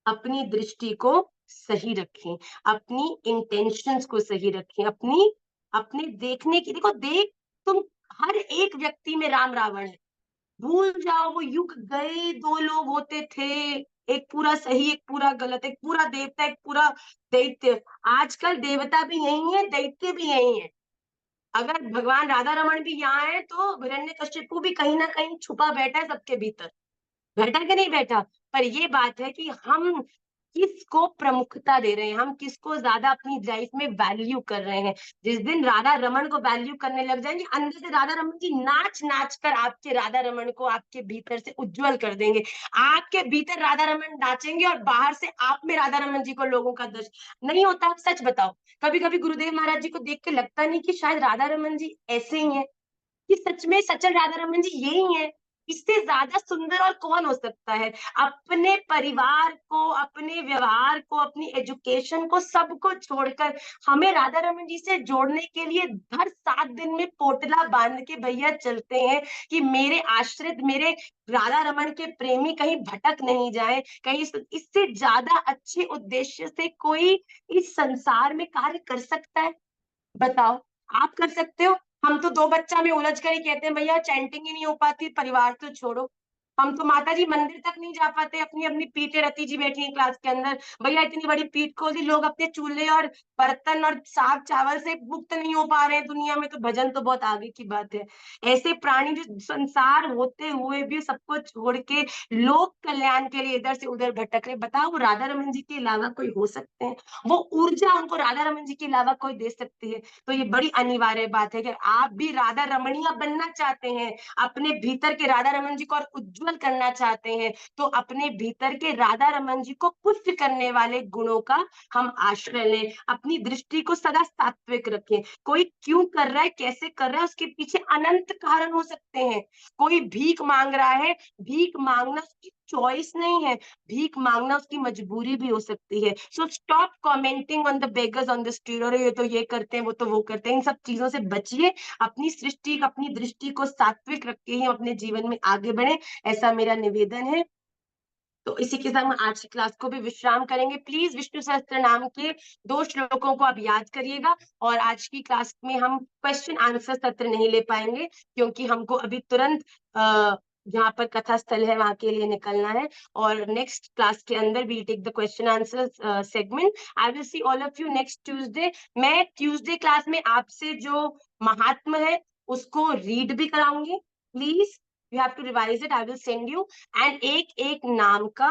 अपनी दृष्टि को सही रखें, अपनी इंटेंशंस को सही रखें, अपने देखने की, देखो तुम हर एक व्यक्ति में राम रावण है। भूल जाओ वो युग गए, दो लोग होते थे, एक पूरा सही एक पूरा गलत, एक पूरा देवता एक पूरा दैत्य। आजकल देवता भी यही है, दैत्य भी यही है। अगर भगवान राधा रमन भी यहाँ है तो हिरण्यकशिपु भी कहीं ना कहीं छुपा बैठा है सबके भीतर। बैठा कि नहीं बैठा? पर ये बात है कि हम किसको प्रमुखता दे रहे हैं, हम किसको ज्यादा अपनी लाइफ में वैल्यू कर रहे हैं। जिस दिन राधा रमन को वैल्यू करने लग जाएंगे, अंदर से राधा रमन की नाच नाच कर आपके राधा रमन को आपके भीतर से उज्जवल कर देंगे। आपके भीतर राधा रमन नाचेंगे और बाहर से आप में राधा रमन जी को लोगों का दर्श नहीं होता। आप सच बताओ, कभी कभी गुरुदेव महाराज जी को देख के लगता नहीं कि शायद राधा रमन जी ऐसे ही है, कि सच में सचल राधा रमन जी यही है? इससे ज्यादा सुंदर और कौन हो सकता है? अपने परिवार को, अपने व्यवहार को, अपनी एजुकेशन को, सबको छोड़कर हमें राधा रमन जी से जोड़ने के लिए हर 7 दिन में पोटला बांध के भैया चलते हैं कि मेरे आश्रित, मेरे राधा रमन के प्रेमी कहीं भटक नहीं जाए। कहीं इससे ज्यादा अच्छे उद्देश्य से कोई इस संसार में कार्य कर सकता है? बताओ, आप कर सकते हो? हम तो 2 बच्चा में उलझ कर ही कहते हैं भैया चैंटिंग ही नहीं हो पाती, परिवार तो छोड़ो। हम तो माता जी मंदिर तक नहीं जा पाते, अपनी अपनी पीठे रति जी बैठी हैं क्लास के अंदर। भैया इतनी बड़ी पीठ खोल दी, लोग अपने चूल्हे और बर्तन और साग चावल से मुक्त नहीं हो पा रहे हैं दुनिया में, तो भजन तो बहुत आगे की बात है। ऐसे प्राणी जो संसार होते हुए भी सबको छोड़ के लोक कल्याण के लिए इधर से उधर भटक रहे, बताओ वो राधा रमन जी के अलावा कोई हो सकते हैं? वो ऊर्जा उनको राधा रमन जी के अलावा कोई दे सकती है? तो ये बड़ी अनिवार्य बात है कि आप भी राधा रमणीय बनना चाहते हैं, अपने भीतर के राधा रमन जी को और उज्जवल करना चाहते हैं, तो अपने भीतर के राधा रमन जी को पुष्ट करने वाले गुणों का हम आश्रय लें। अपनी दृष्टि को सदा सात्विक रखें। कोई क्यों कर रहा है, कैसे कर रहा है, उसके पीछे अनंत कारण हो सकते हैं। कोई भीख मांग रहा है, भीख मांगना उसकी चॉइस नहीं है, भीख मांगना उसकी मजबूरी भी हो सकती है। So stop commenting on the beggars on the street, और ये तो ये करते हैं, वो तो वो करते हैं। इन सब चीजों से बचिए, अपनी सृष्टि, अपनी दृष्टि को सात्विक रख के ही अपने जीवन में आगे बढ़े, ऐसा मेरा निवेदन है। तो इसी के साथ हम आज की क्लास को भी विश्राम करेंगे। प्लीज विष्णु सहस्त्र नाम के 2 श्लोकों को आप याद करिएगा। और आज की क्लास में हम क्वेश्चन आंसर सत्र नहीं ले पाएंगे, क्योंकि हमको अभी तुरंत जहाँ पर कथा स्थल है वहां के लिए निकलना है। और नेक्स्ट क्लास के अंदर we'll take the question answer segment. I will see all of you next Tuesday. मैं ट्यूसडे क्लास में आपसे जो महात्मा है उसको रीड भी कराऊंगी। Please you have to revise it, I will send you. And एक एक नाम का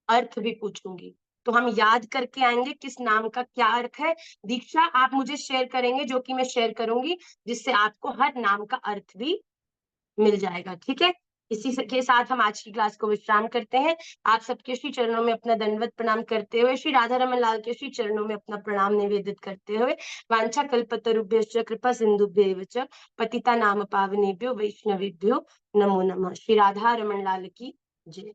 अर्थ भी पूछूंगी, तो हम याद करके आएंगे किस नाम का क्या अर्थ है। दीक्षा आप मुझे शेयर करेंगे, जो कि मैं शेयर करूंगी, जिससे आपको हर नाम का अर्थ भी मिल जाएगा। ठीक है? इसी के साथ हम आज की क्लास को विश्राम करते हैं। आप सबके श्री चरणों में अपना दंडवत प्रणाम करते हुए, श्री राधा रमन लाल के श्री चरणों में अपना प्रणाम निवेदित करते हुए, वांछा कल्पतरुभ्यश्च कृपा सिंधुभ्यैव च पतिता नाम पावनेभ्यो वैष्णवेभ्यो नमो नमः। श्री राधा रमन लाल की जय।